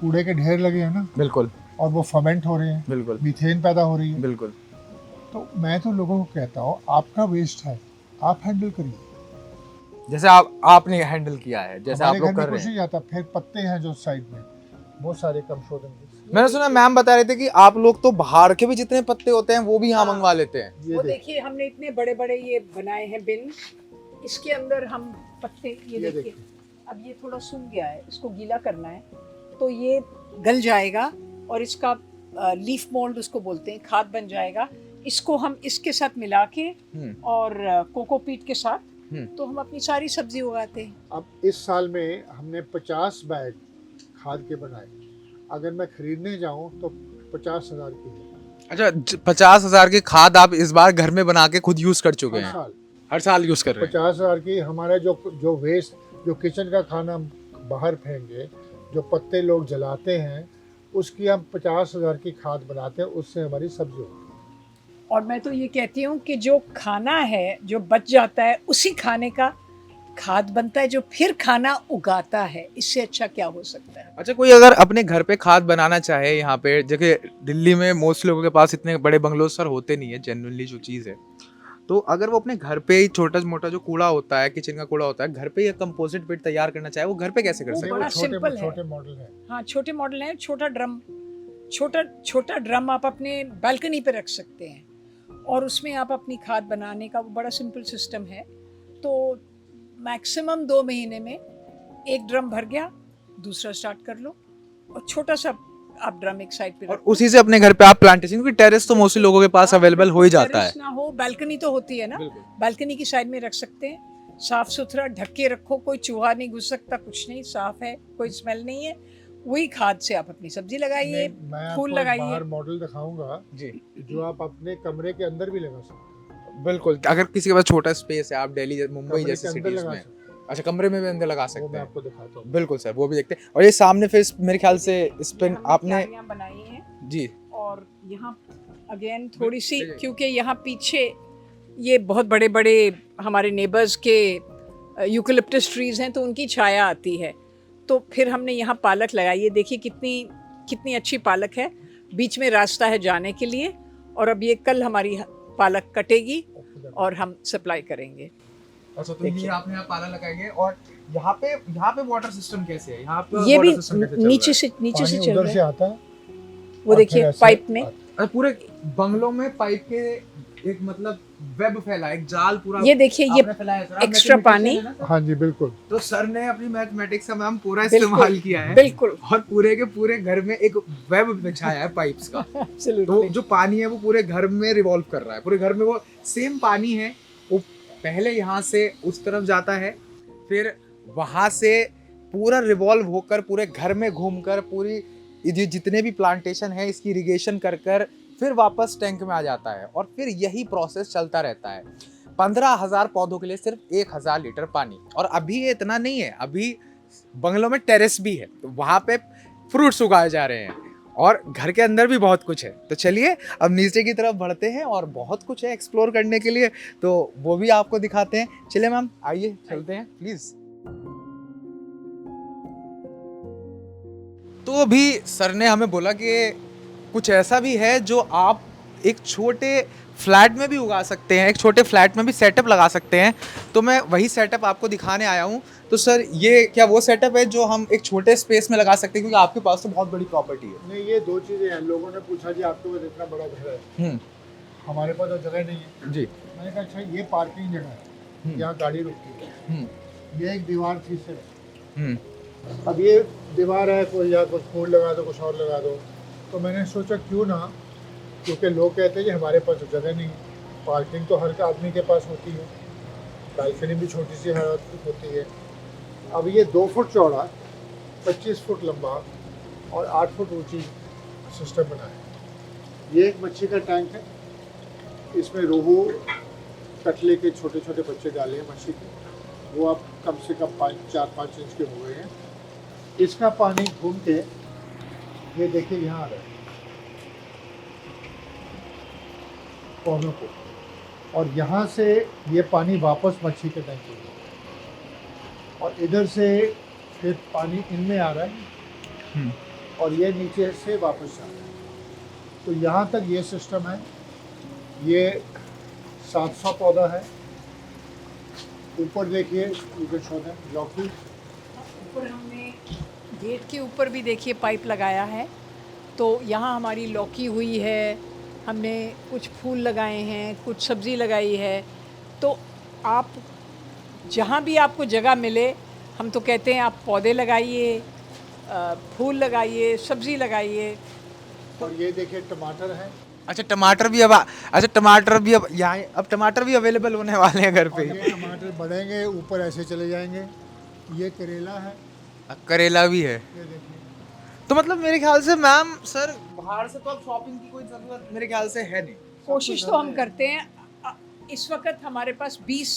कूड़े के ढेर लगे हैं ना, बिल्कुल और वो फर्मेंट हो रहे हैं, बिल्कुल मीथेन पैदा हो रही है। बिल्कुल। तो मैं तो लोगों को कहता हूँ, आपका वेस्ट है, आप हैंडल करिए। जैसे आपने हैंडल किया है, जैसे आप हमारे लोग घर कर में रहे कुछ हैं। नहीं आता, फिर पत्ते हैं जो साइड में, वो सारे कम शोधन के। मैंने सुना मैम बता रहे थे कि आप लोग तो बाहर के भी जितने पत्ते होते हैं वो भी यहाँ मंगवा लेते हैं। ये वो देखिए, देखिए हमने इतने बड़े बड़े ये बनाए हैं बिन, इसके अंदर हम पत्ते ये ये देखिए। अब ये थोड़ा सूख गया है, इसको गीला करना है तो ये गल जाएगा और इसका लीफ मोल्ड उसको बोलते हैं, खाद बन जाएगा। इसको हम इसके साथ मिला के और कोकोपीट के साथ तो हम अपनी सारी सब्जी उगाते हैं। अब इस साल में हमने 50 बैग खाद के बनाए। अगर मैं खरीदने जाऊं तो 50,000 की है। अच्छा, 50,000 की खाद आप इस बार घर में बना के खुद यूज कर चुके हर हैं? साल हर साल यूज कर रहे हैं। 50,000 की। हमारा जो वेस्ट, जो किचन का खाना हम बाहर फेंकेंगे, जो पत्ते लोग जलाते हैं, उसकी हम 50,000 की खाद बनाते हैं, उससे हमारी सब्जी होती है। और मैं तो ये कहती हूँ कि जो खाना है जो बच जाता है उसी खाने का खाद बनता है जो फिर खाना उगाता है। इससे अच्छा क्या हो सकता है? अच्छा, कोई अगर अपने घर पे खाद बनाना चाहे, यहाँ पे देखिए दिल्ली में मोस्ट लोगों के पास इतने बड़े बंगलोज सर होते नहीं है जनरली जो चीज़ है, तो अगर वो अपने घर पे ही छोटा मोटा जो कूड़ा होता है, किचन का कूड़ा होता है, घर पे ही कंपोजिट पिट तैयार करना चाहे, वो घर पे कैसे कर वो सकते बड़ा हैं? सिंपल है। छोटे मॉडल है। हाँ, छोटे मॉडल हैं। छोटा ड्रम आप अपने बालकनी पे रख सकते हैं और उसमें आप अपनी खाद बनाने का वो बड़ा सिंपल सिस्टम है। तो मैक्सिमम 2 महीने में एक ड्रम भर गया, दूसरा स्टार्ट कर लो और छोटा सा आप ड्रम एक साइड पे और रखो। उसी से अपने घर पे आप प्लांटेशन, क्योंकि टेरेस तो मोस्टली लोगों के पास अवेलेबल हो ही जाता है। टेरेस ना हो, बालकनी तो होती है ना, बिल्कुल। बालकनी की साइड में रख सकते हैं। साफ सुथरा ढक के रखो, कोई चूहा नहीं घुस सकता, कुछ नहीं, साफ है, कोई स्मेल नहीं है। वही खाद से आप अपनी सब्जी लगाइए, मैं फूल आपको लगाइए। बाहर मॉडल दिखाऊंगा जी जो आप अपने कमरे के अंदर भी लगा सकते हैं। बिल्कुल, अगर किसी के पास छोटा स्पेस है, आप दिल्ली मुंबई कमरे जैसी के अंदर सिटीज लगा में, सकते हैं। अच्छा कमरे में भी अंदर लगा वो सकते मैं हैं। आपको दिखाता हूँ। बिल्कुल सर, वो भी देखते हैं। और ये सामने फिर मेरे ख्याल से इस पे हमने आपने क्यारियां बनाई हैं जी और यहाँ अगेन थोड़ी सी, ले जाइए। क्योंकि यहाँ पीछे ये बहुत बड़े बड़े हमारे नेबर्स के यूकलिप्टस ट्रीज हैं तो उनकी छाया आती है। तो फिर हमने यहाँ पालक लगाई है। देखिए कितनी अच्छी पालक है, बीच में रास्ता है जाने के लिए। और अब ये कल हमारी पालक कटेगी और हम सप्लाई करेंगे। अच्छा, तो देखिए। ये आपने यहाँ पाला लगाएंगे। और यहाँ पे वाटर सिस्टम कैसे है? यहाँ पे ये भी water system कैसे चल रहा नीचे है? से पानी चल उधर रहा से है। आता है वो और देखिए फिर ऐसे पाइप में। आता है। अच्छा, पूरे बंगलों में पाइप के एक मतलब वेब फैला है, एक जाल पूरा ये देखिए, ये आपने फैलाया है सर। आप एक्स्ट्रा mathematician पानी। है ना सर? हाँ जी बिल्कुल। तो सर ने अपनी मैथमेटिक्स का मैम पूरा बिल्कुल, इस्तेमाल किया है बिल्कुल। और पूरे के पूरे घर में एक वेब बिछाया है पाइप्स का। तो Absolutely। जो पानी है वो पूरे घर में रिवॉल्व कर रहा है, पूरे घर में वो सेम पानी है। वो पहले यहाँ से उस तरफ जाता है, फिर वहाँ से पूरा रिवॉल्व होकर पूरे घर में घूमकर पूरी ये जितने भी प्लांटेशन है इसकी इरिगेशन कर कर फिर वापस टैंक में आ जाता है। और फिर यही प्रोसेस चलता रहता है। 15,000 पौधों के लिए सिर्फ 1,000 लीटर पानी। और अभी ये इतना नहीं है, अभी बंगलों में टेरेस भी है, तो वहाँ पे फ्रूट्स उगाए जा रहे हैं और घर के अंदर भी बहुत कुछ है। तो चलिए अब नीचे की तरफ बढ़ते हैं और बहुत कुछ है एक्सप्लोर करने के लिए, तो वो भी आपको दिखाते हैं। चलिए मैम, आइए चलते हैं प्लीज। तो अभी सर ने हमें बोला कि कुछ ऐसा भी है जो आप एक छोटे फ्लैट में भी उगा सकते हैं, एक छोटे फ्लैट में भी सेटअप लगा सकते हैं। तो मैं वही सेटअप आपको दिखाने आया हूँ। तो सर ये क्या वो सेटअप है जो हम एक छोटे स्पेस में लगा सकते हैं, क्योंकि आपके पास तो बहुत बड़ी प्रॉपर्टी है? नहीं, ये दो चीज़ें हैं। लोगों ने पूछा जी आपके पास इतना बड़ा घर है, हमारे पास तो जगह नहीं है। जी। मैंने कहा अच्छा ये पार्किंग जगह है, यहाँ गाड़ी रुकती है। ये एक दीवार थी सिर्फ, अब ये दीवार है, कोई या कुछ फूल लगा दो, कुछ और लगा दो। तो मैंने सोचा क्यों ना, क्योंकि लोग कहते हैं कि हमारे पास तो जगह नहीं है। पार्किंग तो हर आदमी के पास होती है, बालकनी भी छोटी सी हर आदमी की होती है। अब ये 2 फुट चौड़ा, 25 फुट लंबा और 8 फुट ऊंची सिस्टम बना है। ये एक मच्छी का टैंक है, इसमें रोहू कटले के छोटे छोटे बच्चे डाले हैं मच्छी के, वो अब कम से कम 4-5 इंच के हो गए हैं। इसका पानी घूम के ये देखिए यहाँ आ रहा है पौधों को, और यहाँ से ये पानी वापस मच्छी के टैंक में, और इधर से फिर पानी इनमें आ रहा है और ये नीचे से वापस आ रहा है। तो यहाँ तक ये सिस्टम है। ये 700 पौधा है। ऊपर देखिए, यू कैन शो देम, लौकी। ऊपर हमने गेट के ऊपर भी देखिए पाइप लगाया है। तो यहाँ हमारी लौकी हुई है, हमने कुछ फूल लगाए हैं, कुछ सब्ज़ी लगाई है। तो आप जहाँ भी आपको जगह मिले, हम तो कहते हैं आप पौधे लगाइए, फूल लगाइए, सब्ज़ी लगाइए। और ये देखिए टमाटर है। अच्छा टमाटर भी अब यहाँ अब टमाटर भी अवेलेबल होने वाले हैं घर और पे। ये टमाटर बढ़ेंगे, ऊपर ऐसे चले जाएंगे। ये करेला है, करेला भी है। ये देखिए। तो मतलब मेरे ख्याल से मैम सर बाहर से तो अब शॉपिंग की कोई जरूरत मेरे ख्याल से है नहीं। कोशिश तो हम करते हैं। इस वक्त हमारे पास 20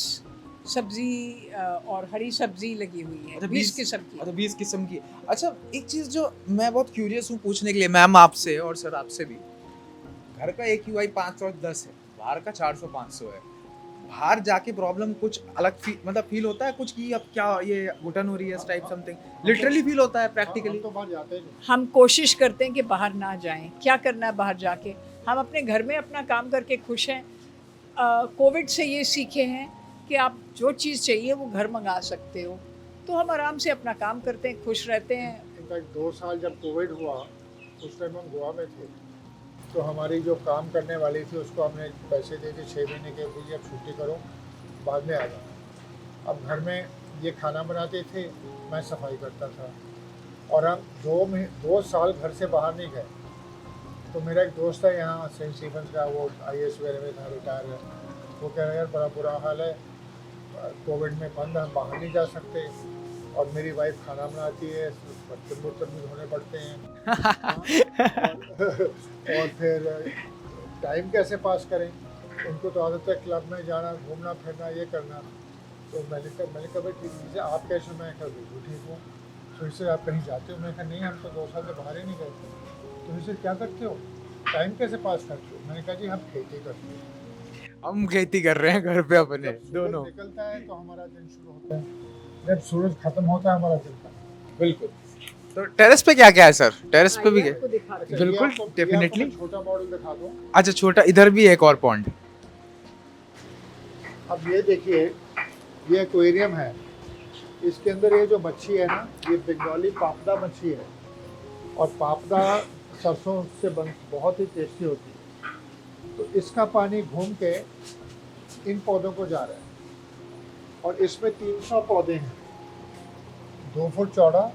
सब्जी और हरी सब्जी लगी हुई है। 20 किस्म की। अच्छा 20 किस्म की। अच्छा एक चीज़ जो मैं बहुत क्यूरियस हूँ पूछने के लिए मैम आपसे और सर आपसे भी, घर का AQI 5 और 10 है, बाहर का 400-500 है। बाहर जाके प्रॉब्लम कुछ अलग फील होता है कुछ कि अब क्या ये घुटन हो रही है, टाइप समथिंग लिटरली फील होता है हम प्रैक्टिकली? तो बाहर जाते ही नहीं। हम कोशिश करते हैं कि बाहर ना जाएं। क्या करना है बाहर जाके, हम अपने घर में अपना काम करके खुश हैं। कोविड से ये सीखे हैं कि आप जो चीज़ चाहिए वो घर मंगा सकते हो, तो हम आराम से अपना काम करते हैं, खुश रहते हैं। इनफैक्ट 2 साल जब कोविड हुआ उस टाइम हम गोवा में थे, तो हमारी जो काम करने वाली थी उसको हमने पैसे दे दिए 6 महीने के, बोलिए अब छुट्टी करो, बाद में आ जाओ। अब घर में ये खाना बनाते थे, मैं सफाई करता था, और हम 2 साल घर से बाहर नहीं गए। तो मेरा एक दोस्त है यहाँ सेंट स्टीफेंस का, वो IAS वगैरह में था, रिटायर है। वो कह रहे यार बड़ा बुरा हाल है, कोविड में बंद, हम बाहर नहीं जा सकते, और मेरी वाइफ खाना बनाती है, बर्तन भी धोने पड़ते हैं और फिर टाइम कैसे पास करें? उनको तो आदत है क्लब में जाना, घूमना फिरना, ये करना। तो मैंने कहा भाई ठीक है, आप कैसे? मैं कहा बिल्कुल ठीक हूँ। तो इससे आप कहीं जाते हो? मैं कहा नहीं, हम तो 2 साल से बाहर ही नहीं गए। तो इससे क्या करते हो, टाइम कैसे पास करते हो? मैंने कहा जी हम खेती करते हैं। हम खेती कर रहे हैं घर पे अपने जब सूरज दोनों। निकलता है तो हमारा दिन शुरू होता है, जब सूरज खत्म होता है हमारा दिन खत्म। बिल्कुल। तो टेरेस पे क्या क्या है सर? टेरेस पे भी आइए, है? आपको दिखाते हैं। अच्छा, बिल्कुल, ये आपको definitely। मैं छोटा मॉडल दिखा दूँ। अच्छा छोटा, इधर भी है एक और पॉन्ड। अब ये देखिए, ये एक्वेरियम है, इसके अंदर ये जो मच्छी है ना, ये बंगाली पापड़ा मच्छी है, और पापड़ा सरसों से बहुत ही टेस्टी होती है। तो इसका पानी घूम के इन पौधों को जा रहा है, और इसमें 300 पौधे हैं, 2 फुट चौड़ा,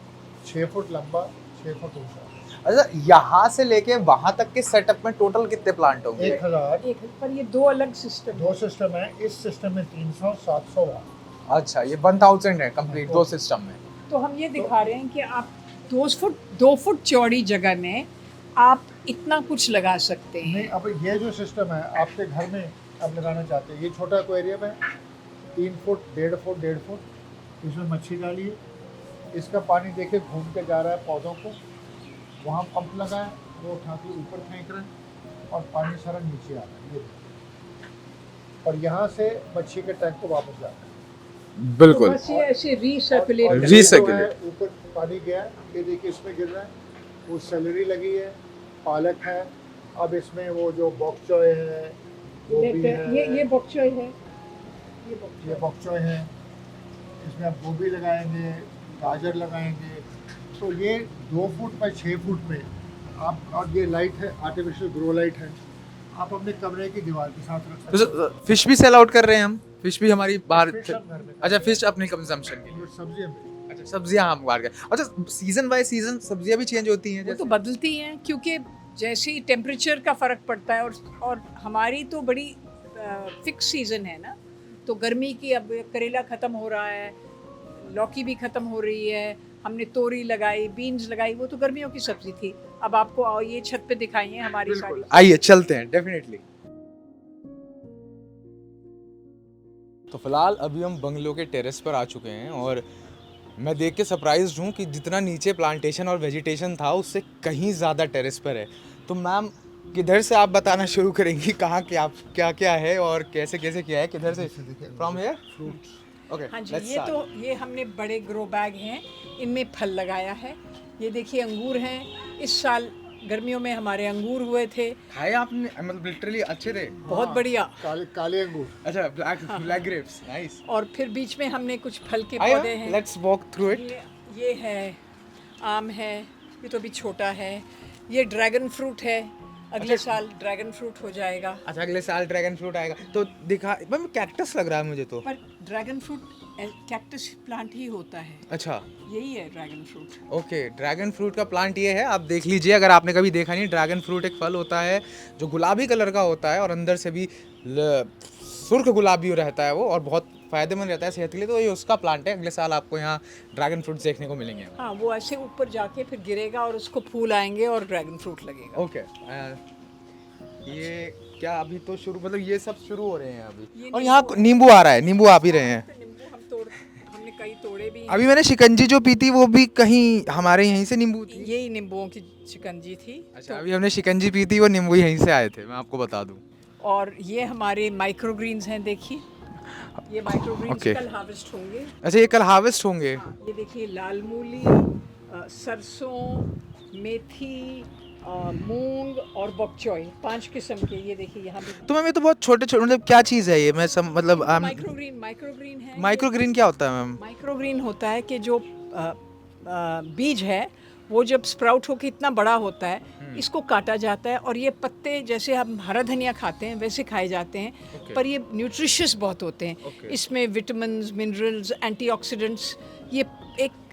6 फुट लंबा, 6 फुट ऊंचा। अच्छा यहाँ से लेके वहां तक के सेटअप में टोटल कितने प्लांट होंगे? 1000। एक पर ये 2 अलग सिस्टम 2 सिस्टम है, इस सिस्टम में 300, 700 वाट। अच्छा ये 1000 है कंप्लीट 2 सिस्टम में। तो हम ये दिखा रहे हैं कि आप 2 फुट चौड़ी जगह में आप इतना कुछ लगा सकते हैं। नहीं, अब ये जो सिस्टम है आपके घर में आप लगाना चाहते हैं, ये छोटा एक्वेरियम है, 3 फुट, 1.5 फुट, इसमें मच्छी डालिए, इसका पानी देखिए घूम के जा रहा है पौधों को, वहाँ पंप लगा है, वो उठा के ऊपर फेंक रहे हैं, और पानी सारा नीचे आ रहा है, ये देखिए। और यहाँ से मच्छी के टैंक को वापस जा रहा है। बिल्कुल। तो बस ये ऐसे रीसर्कुलेट और कर- ये जो Recirculate। है, ऊपर पानी गया, ये देखिए इसमें गिर रहा है, वो सेलरी लगी है, पालक है, अब इसमें वो जो बॉक चॉय है, गोभी है, ये बॉक चॉय है, ये बॉक चॉय है, इसमें आप गोभी लगाएंगे, गाजर लगाएंगे। तो ये 2 फुट बाई 6 फुट में आप, और ये लाइट है, आर्टिफिशियल ग्रो लाइट है, आप अपने कमरे की दीवार के साथ रख सकते हो। फिश भी सेल आउट कर रहे हैं हम? फिश भी हमारी बाहर? फिश हम घर में अच्छा फिश अपने कंजम्पशन के लिए। और सब्जियां भी। अच्छा सब्जियां हम बाहर गए। अच्छा सीजन बाय सीजन सब्जियां भी चेंज होती हैं वो तो जैसे? बदलती हैं, क्योंकि जैसे ही टेम्परेचर का फ़र्क पड़ता है, और हमारी तो बड़ी फिक्स सीज़न है ना। तो गर्मी की, अब करेला ख़त्म हो रहा है, लौकी भी ख़त्म हो रही है, हमने तोरी लगाई, बीन्स लगाई, वो तो गर्मियों की सब्ज़ी थी। अब आपको आओ ये छत पे दिखाइए हमारी सारी। आइए चलते हैं डेफिनेटली। तो फिलहाल अभी हम बंगलो के टेरेस पर आ चुके हैं, और मैं देख के सरप्राइज्ड हूँ कि जितना नीचे प्लांटेशन और वेजिटेशन था उससे कहीं ज़्यादा टेरेस पर है। तो मैम किधर से आप बताना शुरू करेंगी, कहाँ क्या क्या है और कैसे कैसे किया है, किधर से? From here? फ्रूट्स। ओके हाँ जी, ये हमने बड़े ग्रो बैग हैं, इनमें फल लगाया है। ये देखिए अंगूर हैं, इस साल गर्मियों में हमारे अंगूर हुए थे, खाए आपने? मतलब लिटरली अच्छे थे? बहुत बढ़िया। काले अंगूर। अच्छा ब्लैक ग्रेप्स, नाइस। और फिर बीच में हमने कुछ फल के पौधे हैं। Let's walk through it. ये है आम है, ये तो अभी छोटा है। ये ड्रैगन फ्रूट है, अगले साल ड्रैगन फ्रूट हो जाएगा। अच्छा अगले साल ड्रैगन फ्रूट आएगा। तो दिखा मैम कैक्टस लग रहा है मुझे तो। पर ड्रैगन फ्रूट कैक्टस प्लांट ही होता है, अच्छा यही है dragon fruit. Okay, dragon fruit का प्लांट ये है, आप देख लीजिए अगर आपने कभी देखा नहीं। ड्रैगन फ्रूट एक फल होता है जो गुलाबी कलर का होता है, और अंदर से भी सुर्ख गुलाबी रहता है वो, और बहुत फ़ायदेमंद रहता है सेहत के लिए। तो ये उसका प्लांट है, अगले साल आपको यहाँ ड्रैगन फ्रूट देखने को मिलेंगे। हाँ, वो ऐसे ऊपर जाके फिर गिरेगा और उसको फूल आएंगे और ड्रैगन फ्रूट लगेगा। ओके ये क्या अभी तो शुरू, मतलब ये सब शुरू हो रहे हैं अभी। ये और यहाँ नींबू आ रहा है, नींबू आ भी रहे हैं। नींबू हमने कई तोड़े भी हैं। अभी मैंने शिकंजी जो पी थी वो भी कहीं हमारे यहीं से नींबू थी। यही नींबुओं की शिकंजी थी। अच्छा अभी हमने शिकंजी पी थी, वो नींबू यहीं से आए थे, मैं आपको बता दूं। और ये हमारे माइक्रोग्रीन्स हैं, देखिए ये माइक्रोग्रीन्स Okay. कल हार्वेस्ट होंगे। अच्छा, ये कल हार्वेस्ट होंगे। ये देखिए लाल मूली, सरसों, मेथी, मूंग और बॉक चॉय, 5 किस्म के। ये देखिए यहाँ पे तो मैम ये तो बहुत छोटे छोटे, मतलब क्या चीज़ है ये? मैं मतलब माइक्रोग्रीन है। माइक्रोग्रीन क्या होता है मैम? माइक्रोग्रीन होता है कि जो बीज है वो जब स्प्राउट होकर इतना बड़ा होता है, इसको काटा जाता है और ये पत्ते जैसे हम हरा धनिया खाते हैं वैसे खाए जाते हैं। Okay. पर ये न्यूट्रिशियस बहुत होते हैं। Okay. इसमें विटामिन्स, मिनरल्स, एंटीऑक्सीडेंट्स, ये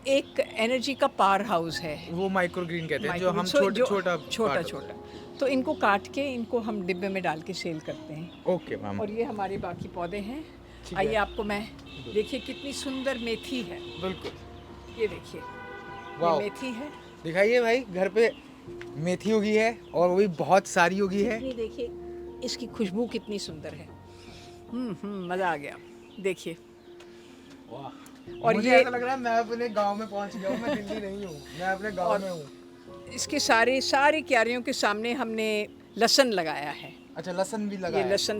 एक एनर्जी का पावर हाउस है। वो माइक्रोग्रीन कहते हैं, जो हम Microgreen, छोटा छोटा छोटा। तो इनको काट के इनको हम डिब्बे में डाल के सेल करते हैं। Okay ma'am. और ये हमारे बाकी पौधे हैं। ठीक है। आइए आपको मैं देखिए कितनी सुंदर मेथी है। बिल्कुल। ये देखिए ये वाह, मेथी है। दिखाइए भाई, घर पे मेथी उगी है और वो भी बहुत सारी उगी है। कितनी, देखिए इसकी खुशबू कितनी सुंदर है। मज़ा आ गया। देखिए वाह, और मुझे ये ऐसा लग रहा है मैं अपने गांव में पहुंच गया हूँ। मैं दिल्ली नहीं हूँ, मैं अपने गांव और में हूँ। इसके सारी क्यारियों के सामने हमने लहसुन लगाया है। अच्छा, लहसुन भी लगा ये है। लहसुन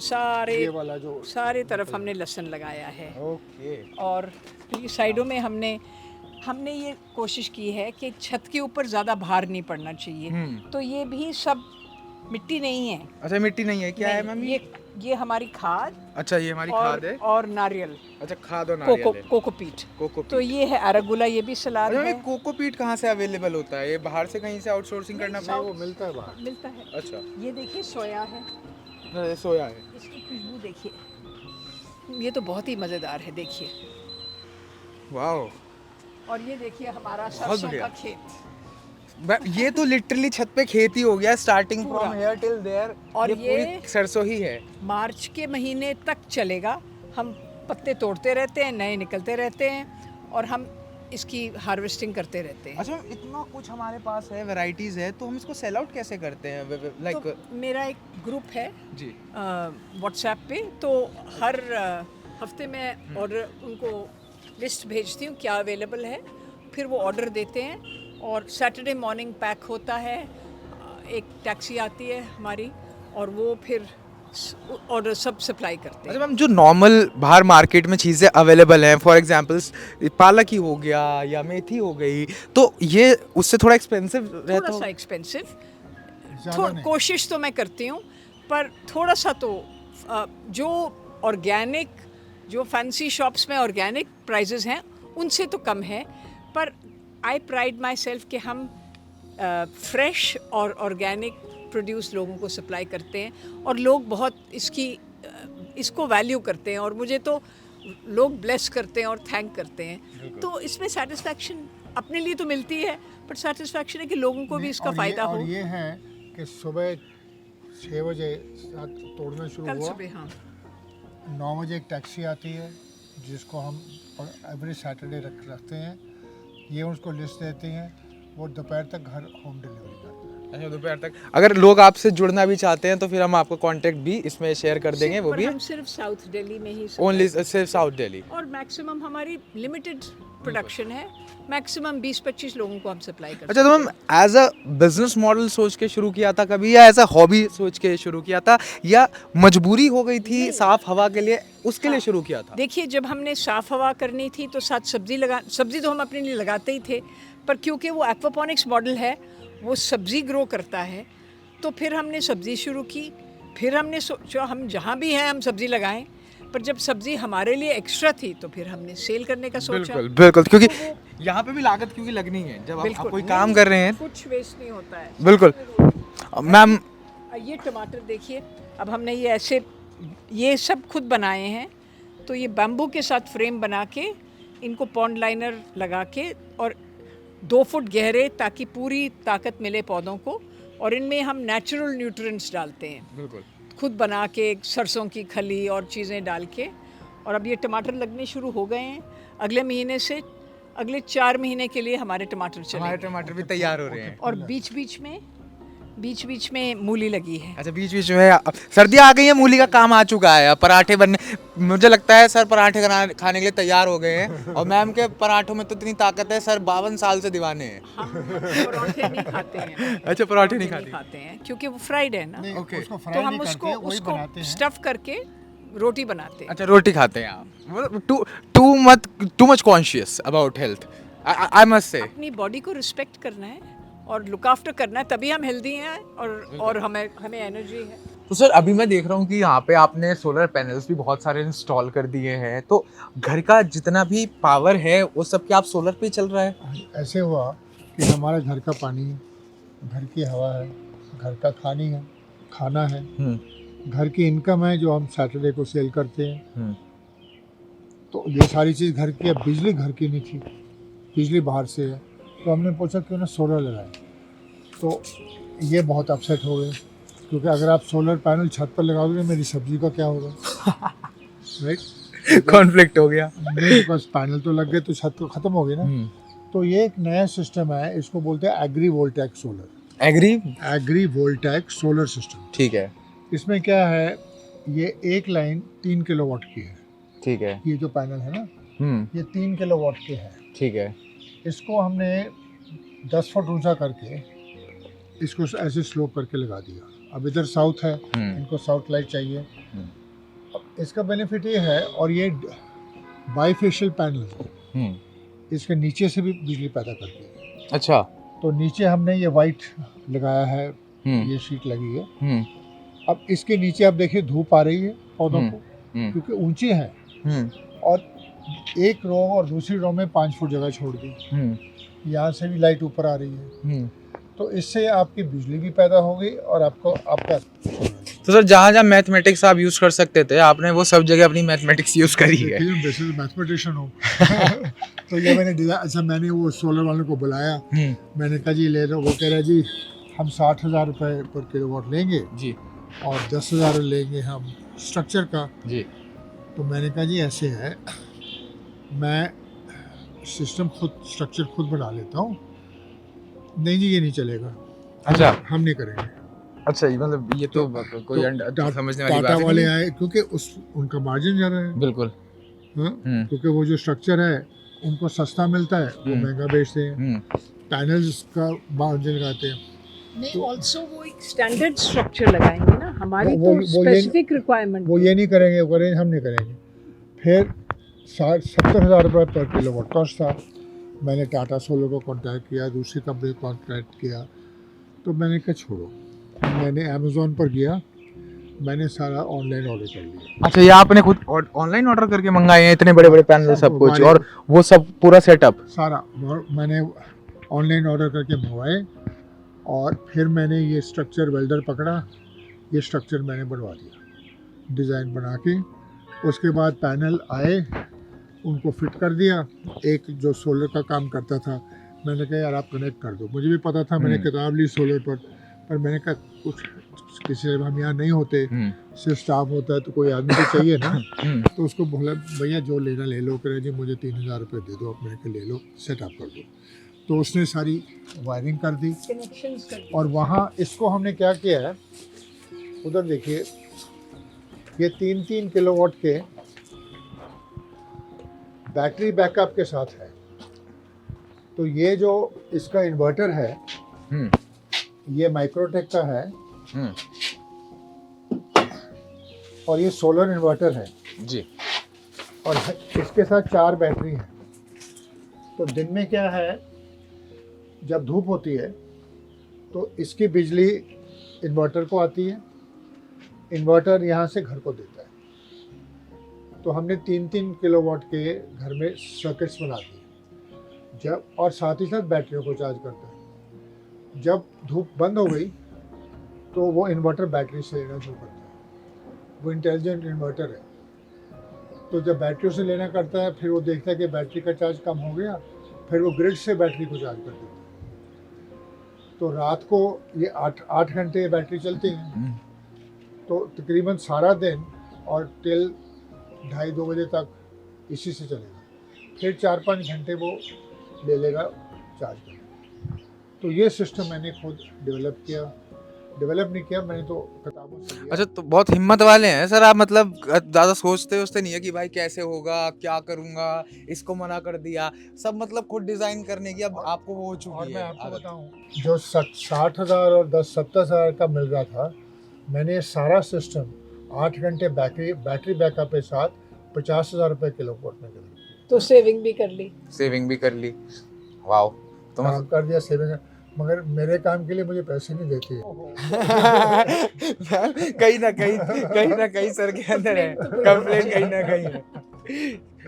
ये वाला जो सारे तरफ हमने लहसुन लगाया है। ओके। और ये साइडों में हमने ये कोशिश की है कि छत के ऊपर ज़्यादा भार नहीं पड़ना चाहिए। तो ये भी सब मिट्टी नहीं है। अच्छा, मिट्टी नहीं है, क्या है मैम? ये हमारी खाद अच्छा, ये हमारी खाद है। और नारियल, अच्छा, खाद और नारियल है। कोकोपीट। कोकोपीट। तो ये है अरागुला, ये भी सलाद अच्छा, है। ये कोकोपीट कहाँ से अवेलेबल होता है? ये बाहर से कहीं से आउटसोर्सिंग करना नहीं, पड़ेगा? वो मिलता है बाहर। मिलता है। अच्छा, ये देखिए सोया है, ये सोया है। इसकी खुशबू देखिए, ये तो बहुत ही मज़ेदार है। देखिए वाह, और ये देखिए हमारा बहुत सरसों बढ़िया। का खेत। ये तो लिटरली छत पे खेती हो गया, स्टार्टिंग पूरा। From here till there. और ये ये पूरी सरसों ही है। मार्च के महीने तक चलेगा। हम पत्ते तोड़ते रहते हैं, नए निकलते रहते हैं और हम इसकी हार्वेस्टिंग करते रहते हैं। अच्छा, इतना कुछ हमारे पास है, वैरायटीज है, तो हम इसको सेल आउट कैसे करते हैं? लाइक तो मेरा एक ग्रुप है जी। व्हाट्सएप पे, तो हर हफ्ते में ऑर्डर उनको लिस्ट भेजती हूँ क्या अवेलेबल है, फिर वो ऑर्डर देते हैं और सैटरडे मॉर्निंग पैक होता है। एक टैक्सी आती है हमारी और वो फिर ऑर्डर सब सप्लाई करते हैं। अच्छा मैम, जो नॉर्मल बाहर मार्केट में चीज़ें अवेलेबल हैं, फॉर एग्जांपल्स पालक ही हो गया या मेथी हो गई, तो ये उससे थोड़ा एक्सपेंसिव रहता थोड़ा सा है? एक्सपेंसिव, ज़्यादा नहीं। कोशिश तो मैं करती हूँ, पर थोड़ा सा तो जो ऑर्गेनिक, जो फैंसी शॉप्स में ऑर्गेनिक प्राइजेस हैं उनसे तो कम है। पर आई प्राइड माई सेल्फ कि हम फ्रेश और ऑर्गेनिक प्रोड्यूस लोगों को सप्लाई करते हैं और लोग बहुत इसको वैल्यू करते हैं और मुझे तो लोग ब्लेस करते हैं और थैंक करते हैं। तो इसमें सेटिस्फैक्शन अपने लिए तो मिलती है, पर सेटिस्फैक्शन है कि लोगों को भी इसका फ़ायदा हो। और ये है कि सुबह 6 बजे तोड़ना शुरू कल हुआ, सुबह, हाँ, 9 बजे एक टैक्सी आती है जिसको हम एवरी सैटरडे रखते हैं। ये उसको लिस्ट देते हैं, वो दोपहर तक घर होम डिलीवरी करते हैं। अच्छा, दोपहर तक। अगर लोग आपसे जुड़ना भी चाहते हैं तो फिर हम आपको कांटेक्ट भी इसमें शेयर कर देंगे, वो पर भी हम सिर्फ साउथ दिल्ली में ही ओनली सिर्फ साउथ दिल्ली। और मैक्सिमम हमारी लिमिटेड प्रोडक्शन है, मैक्सिमम 20-25 लोगों को हम सप्लाई करते अच्छा, तो ma'am as a business model सोच के शुरू किया था कभी, या एज अ हॉबी सोच के शुरू किया था, या मजबूरी हो गई थी साफ हवा के लिए, उसके लिए शुरू किया था? देखिए, जब हमने साफ़ हवा करनी थी तो साथ सब्ज़ी तो हम अपने लिए लगाते ही थे, पर क्योंकि वो एक्वापोनिक्स मॉडल है, वो सब्ज़ी ग्रो करता है, तो फिर हमने सब्ज़ी शुरू की। फिर हमने सोचा हम जहाँ भी हैं हम सब्ज़ी लगाएं, पर जब सब्ज़ी हमारे लिए एक्स्ट्रा थी तो फिर हमने सेल करने का सोचा। बिल्कुल बिल्कुल, क्योंकि यहाँ पे भी लागत क्योंकि लगनी है जब आप कोई काम कर रहे हैं। कुछ वेस्ट नहीं होता है। बिल्कुल मैम। ये टमाटर देखिए, अब हमने ये सब खुद बनाए हैं। तो ये बैम्बू के साथ फ्रेम बना के इनको पॉन्ड लाइनर लगा के और 2 फुट गहरे, ताकि पूरी ताकत मिले पौधों को, और इनमें हम नेचुरल न्यूट्रिएंट्स डालते हैं बिल्कुल खुद बना के, सरसों की खली और चीज़ें डाल के। और अब ये टमाटर लगने शुरू हो गए हैं। अगले महीने से अगले 4 महीने के लिए हमारे टमाटर हमारे चलेंगे। टमाटर भी तैयार हो रहे हैं। और बीच बीच बीच बीच में मूली लगी है। अच्छा, बीच बीच में सर्दियाँ आ गई है, मूली का काम आ चुका है, अब पराठे बनने, मुझे लगता है सर पराठे खाने के लिए तैयार हो गए हैं। और मैम के पराठों में तो इतनी ताकत है, सर 52 साल से दीवाने हैं। हम पराठे नहीं खाते हैं। अच्छा, पराठे नहीं खाते हैं क्योंकि वो फ्राइड है ना, नहीं, ओके। उसको तो फ्राई हम नहीं उसको करते, वही उसको बनाते हैं। स्टफ करके रोटी बनाते हैं। अच्छा, रोटी खाते हैं आप, too much conscious about health, I must say. अपनी बॉडी को रिस्पेक्ट करना है और लुक आफ्टर करना है, तभी हम हेल्दी हैं और हमें हमें एनर्जी है। तो सर अभी मैं देख रहा हूँ कि यहाँ पे आपने सोलर पैनल्स भी बहुत सारे इंस्टॉल कर दिए हैं, तो घर का जितना भी पावर है वो सब क्या आप सोलर पे ही चल रहा है? ऐसे हुआ कि हमारे घर का पानी, घर की हवा है, घर का खाना है, घर की इनकम है जो हम सैटरडे को सेल करते हैं। तो ये सारी चीज़ घर की है। बिजली घर की नहीं थी, बिजली बाहर से है, तो हमने पूछा क्यों ना सोलर लगाए। तो ये बहुत अपसेट हो गए, क्योंकि अगर आप सोलर पैनल छत पर लगाओगे मेरी सब्जी का क्या होगा, राइट? कॉन्फ्लिक्ट हो गया। नहीं, बिकॉज पैनल तो लग गए तो छत तो खत्म हो गई ना। तो ये एक नया सिस्टम है, इसको बोलते हैं agri voltaic solar. Agri voltaic solar system, ठीक है। इसमें क्या है, ये एक लाइन 3 किलोवाट की है। ठीक है। ये जो पैनल है ना, ये 3 किलोवाट के है। ठीक है। इसको हमने 10 फुट ऊंचा करके इसको ऐसे स्लोप करके लगा दिया। अब इधर साउथ है, इनको साउथ लाइट चाहिए। अब इसका बेनिफिट ये है, और ये बाईफेशियल पैनल है, इसके नीचे से भी बिजली पैदा करती है। अच्छा। तो नीचे हमने ये वाइट लगाया है, ये शीट लगी है। अब इसके नीचे आप देखिए धूप आ रही है पौधों को, क्योंकि ऊंची है, और एक रो और दूसरी रो में 5 फुट जगह छोड़ दी, यहाँ से भी लाइट ऊपर आ रही है। तो इससे आपकी बिजली भी पैदा होगी और आपका तो सर जहाँ मैथमेटिक्स आप यूज कर सकते थे, आपने वो सब जगह अपनी मैथमेटिक्स यूज करी है। वैसे तो मैथमेटिशियन हूँ। तो ये मैंने अच्छा, मैंने वो सोलर वाले को बुलाया, मैंने कहा जी ले लो, वो कह रहा जी हम 60,000 रुपये पर किलोवाट लेंगे जी, और 10,000 लेंगे हम स्ट्रक्चर का जी। तो मैंने कहा जी ऐसे है, मैं स्ट्रक्चर खुद बना लेता हूँ। नहीं जी, ये नहीं चलेगा। अच्छा, हम नहीं करेंगे। अच्छा, मतलब ये तो कोई समझने वाली बात टाटा वाले आए, क्योंकि उनका मार्जिन ज़्यादा है। बिल्कुल, क्योंकि वो जो स्ट्रक्चर है उनको सस्ता मिलता है, वो महंगा बेचते हैं। पैनल्स का मार्जिन लगाते हैं। नहीं, ऑल्सो वो एक स्टैंडर्ड स्ट्रक्चर लगाएंगे ना, हमारी तो स्पेसिफिक रिक्वायरमेंट। वो ये नहीं करेंगे, हम नहीं करेंगे। फिर 70,000 रुपये पर किलोवाट कॉस्ट था। मैंने टाटा सोलर को कांटेक्ट किया, दूसरी कंपनी को कांटेक्ट किया, तो मैंने कहा छोड़ो, मैंने अमेज़ॉन पर गया, मैंने सारा ऑनलाइन ऑर्डर कर लिया। अच्छा, ये आपने खुद ऑनलाइन ऑर्डर करके मंगाए हैं इतने बड़े बड़े पैनल सब कुछ, और वो सब पूरा सेटअप सारा मैंने ऑनलाइन ऑर्डर करके मंगवाए, और फिर मैंने ये स्ट्रक्चर वेल्डर पकड़ा, ये स्ट्रक्चर मैंने बनवा दिया डिज़ाइन बना के। उसके बाद पैनल आए, उनको फिट कर दिया। एक जो सोलर का काम करता था, मैंने कहा यार आप कनेक्ट कर दो। मुझे भी पता था, मैंने किताब ली सोलर पर मैंने कहा कुछ किसी हम यहाँ नहीं होते, सिर्फ स्टाफ होता है, तो कोई आदमी तो चाहिए ना। तो उसको बोला भैया जो लेना ले लो। कह जी मुझे 3,000 रुपये दे दो, आप मैंने कहा ले लो, सेटअप कर दो। तो उसने सारी वायरिंग कर दी, और वहाँ इसको हमने क्या किया है, उधर देखिए, ये 3-3 किलोवाट के बैटरी बैकअप के साथ है। तो ये जो इसका इन्वर्टर है, ये माइक्रोटेक का है, और ये सोलर इन्वर्टर है जी, और इसके साथ 4 बैटरी हैं। तो दिन में क्या है, जब धूप होती है तो इसकी बिजली इन्वर्टर को आती है, इन्वर्टर यहाँ से घर को देता है। तो हमने 3-3 किलोवाट के घर में सर्किट्स बना दिए, जब, और साथ ही साथ बैटरियों को चार्ज करता है। जब धूप बंद हो गई तो वो इन्वर्टर बैटरी से लेना शुरू करता है। वो इंटेलिजेंट इन्वर्टर है, तो जब बैटरियों से लेना करता है, फिर वो देखता है कि बैटरी का चार्ज कम हो गया, फिर वो ग्रिड से बैटरी को चार्ज कर देता है। तो रात को ये 8 घंटे बैटरी चलती है, तो तकरीबन सारा दिन और टिल 2:30-2 बजे तक इसी से चलेगा। फिर 4-5 घंटे वो ले लेगा चार्ज करना। तो ये सिस्टम मैंने खुद डेवलप किया, डेवलप नहीं किया मैंने, तो किताबों से लिया। अच्छा, तो बहुत हिम्मत वाले हैं सर आप, मतलब ज़्यादा सोचते नहीं है कि भाई कैसे होगा, क्या करूँगा, इसको मना कर दिया, सब मतलब खुद डिज़ाइन करने की अब आपको वो हो और चुकी मैं है आपको आदत। बताऊं, जो 60,000 और 10-70,000 का मिल रहा था, मैंने सारा सिस्टम 8 घंटे बैटरी बैकअप के साथ 50,000 रुपये किलो वोट में डेवलप किया। तो सेविंग भी कर ली। सेविंग भी कर ली, वाओ। तो काम कर दिया सेविंग, मगर मेरे काम के लिए मुझे पैसे नहीं देती है। कहीं ना कहीं सर के अंदर है कंप्लेंट, कहीं ना कहीं है।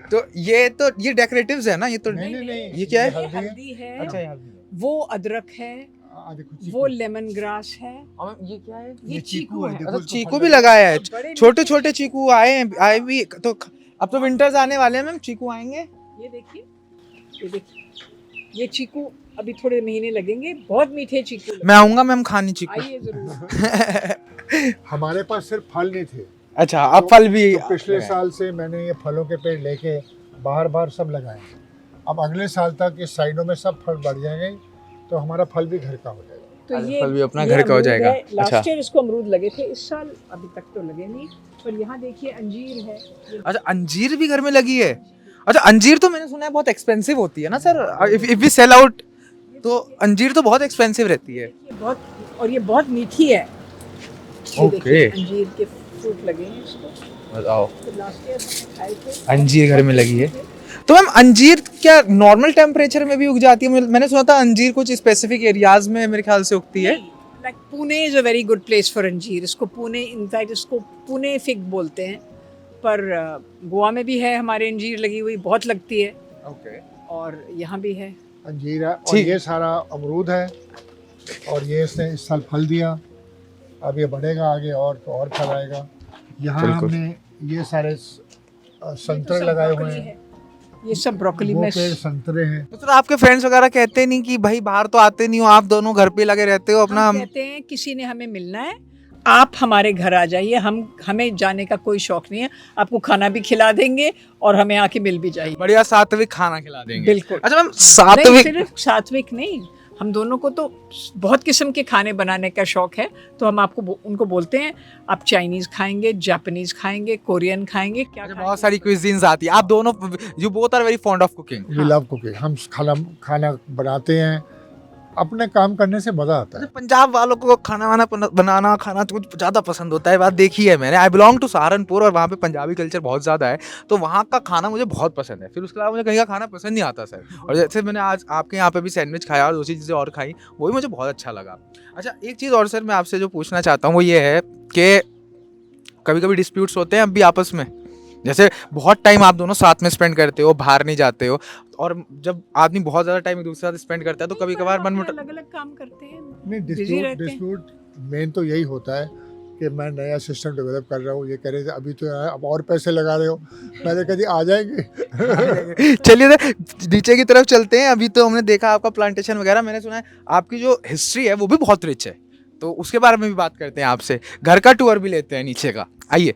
तो ये डेकोरेटिव्स है ना, ये तो नहीं, ये क्या है? हल्दी है, अच्छा, ये हल्दी है। वो अदरक है, देखो चीकू। वो लेमन ग्रास है, और ये क्या है? ये चीकू है। देखो अच्छा, इसको चीकू फल भी लगा- लगाया है, बड़े छोटे मीठे छोटे चीकू आए भी तो। अब तो विंटर्स आने वाले हैं मैम, चीकू आएंगे। ये देखिए, ये चीकू अभी थोड़े महीने लगेंगे, बहुत मीठे चीकू लगेंगे। मैं आऊंगा मैम खाने चीकू। आइए जरूर। हमारे पास सिर्फ फल नहीं थे, अच्छा, अब फल भी तो पिछले साल से मैंने ये फलों के पेड़ लेके बाहर सब लगाए हैं। अब अगले साल तक इस साइडों में सब फल बढ़ जाएंगे, तो हमारा फल भी घर का हो जाएगा। तो अरे ये फल भी अपना ये घर का हो अमरूद जाएगा। है। अच्छा। लास्ट ईयर इसको अमरूद लगे थे, इस साल अभी तक तो लगे नहीं। पर यहाँ देखिए अंजीर है। अच्छा, अंजीर भी घर में लगी है। अच्छा, अंजीर तो मैंने सुना है बहुत एक्सपेंसिव होती है ना sir, if we sell out तो अंजीर तो बहुत एक्सपेंसिव रहती है। ये बहुत, और ये बहुत मीठी है। ये ओके। देखिए, अंजीर के फ्रूट लगे हैं इसको। बताओ, तो लास्ट ईयर खाए थे। अंजीर घर में लगी है। तो मैम अंजीर क्या नॉर्मल टेम्परेचर में भी उग जाती है? मैंने सुना था अंजीर कुछ स्पेसिफिक एरियाज में मेरे ख्याल से उगती है। Like Pune is a very good place for अंजीर। इसको पुणे, इनफैक्ट इसको पुणे फिग बोलते हैं। पर गोवा में भी है हमारे अंजीर लगी हुई, बहुत लगती है। ओके। और यहाँ भी है। अंजीर है, और ठीक। ये सारा अमरूद है, और ये इसने इस साल फल दिया। अब ये बढ़ेगा आगे और तो और फल आएगा। यहाँ बिल्कुल। हमने ये सारे संतरे ये तो सब लगाए हुए ब्रोकली हैं। है। ये सब ब्रोकली वो में पेड़ संतरे हैं। तो सर आपके फ्रेंड्स वगैरह कहते नहीं कि भाई बाहर तो आते नहीं हो, आप दोनों घर पे लगे रहते हो अपना? हम कहते हैं किसी ने हमें मिलना है, आप हमारे घर आ जाइए, हमें जाने का कोई शौक नहीं है। आपको खाना भी खिला देंगे और हमें आके मिल भी जाइए। बढ़िया सात्विक खाना खिला देंगे। बिल्कुल। अच्छा मैम, नहीं, सात्विक सिर्फ सात्विक नहीं, हम दोनों को तो बहुत किस्म के खाने बनाने का शौक है। तो हम उनको बोलते हैं आप चाइनीज़ खाएंगे, जापानीज़ खाएंगे, कोरियन खाएंगे, क्या अच्छा, खाएंगे? बहुत सारी क्विजीन्स आती है। आप दोनों, you both are very fond of cooking. We love cooking. हम खाना बनाते हैं, अपने काम करने से मज़ा आता है। पंजाब वालों को खाना बनाना खाना तो कुछ ज़्यादा पसंद होता है, बात देखी है मैंने। आई बिलोंग टू सहारनपुर और वहाँ पे पंजाबी कल्चर बहुत ज़्यादा है, तो वहाँ का खाना मुझे बहुत पसंद है। फिर उसके अलावा मुझे कहीं का खाना पसंद नहीं आता सर। और जैसे मैंने आज आपके यहाँ पे भी सैंडविच खाया और दूसरी चीज़ें और खाई, वो भी मुझे बहुत अच्छा लगा। अच्छा, एक चीज़ और सर मैं आपसे जो पूछना चाहता हूँ वो ये है कि कभी कभी डिस्प्यूट्स होते हैं अब भी आपस में, जैसे बहुत टाइम आप दोनों साथ में स्पेंड करते हो, बाहर नहीं जाते हो, और जब आदमी बहुत ज़्यादा टाइम एक दूसरे के साथ स्पेंड करता है तो कभी कभार मन मुटा। अलग अलग काम करते हैं, नहीं, बिजी रहते हैं। डिस्प्यूट मेन तो यही होता है कि मैं नया सिस्टम डेवलप कर रहा हूँ, ये कह रहे थे अभी तो यार अब और पैसे लगा रहे हो। मैंने कहा जी आ जाएंगे। चलिए नीचे की तरफ चलते हैं। अभी तो हमने देखा आपका प्लांटेशन वगैरह, मैंने सुना है आपकी जो हिस्ट्री है वो भी बहुत रिच है, तो उसके बारे में भी बात करते हैं आपसे। घर का टूर भी लेते हैं नीचे का, आइए।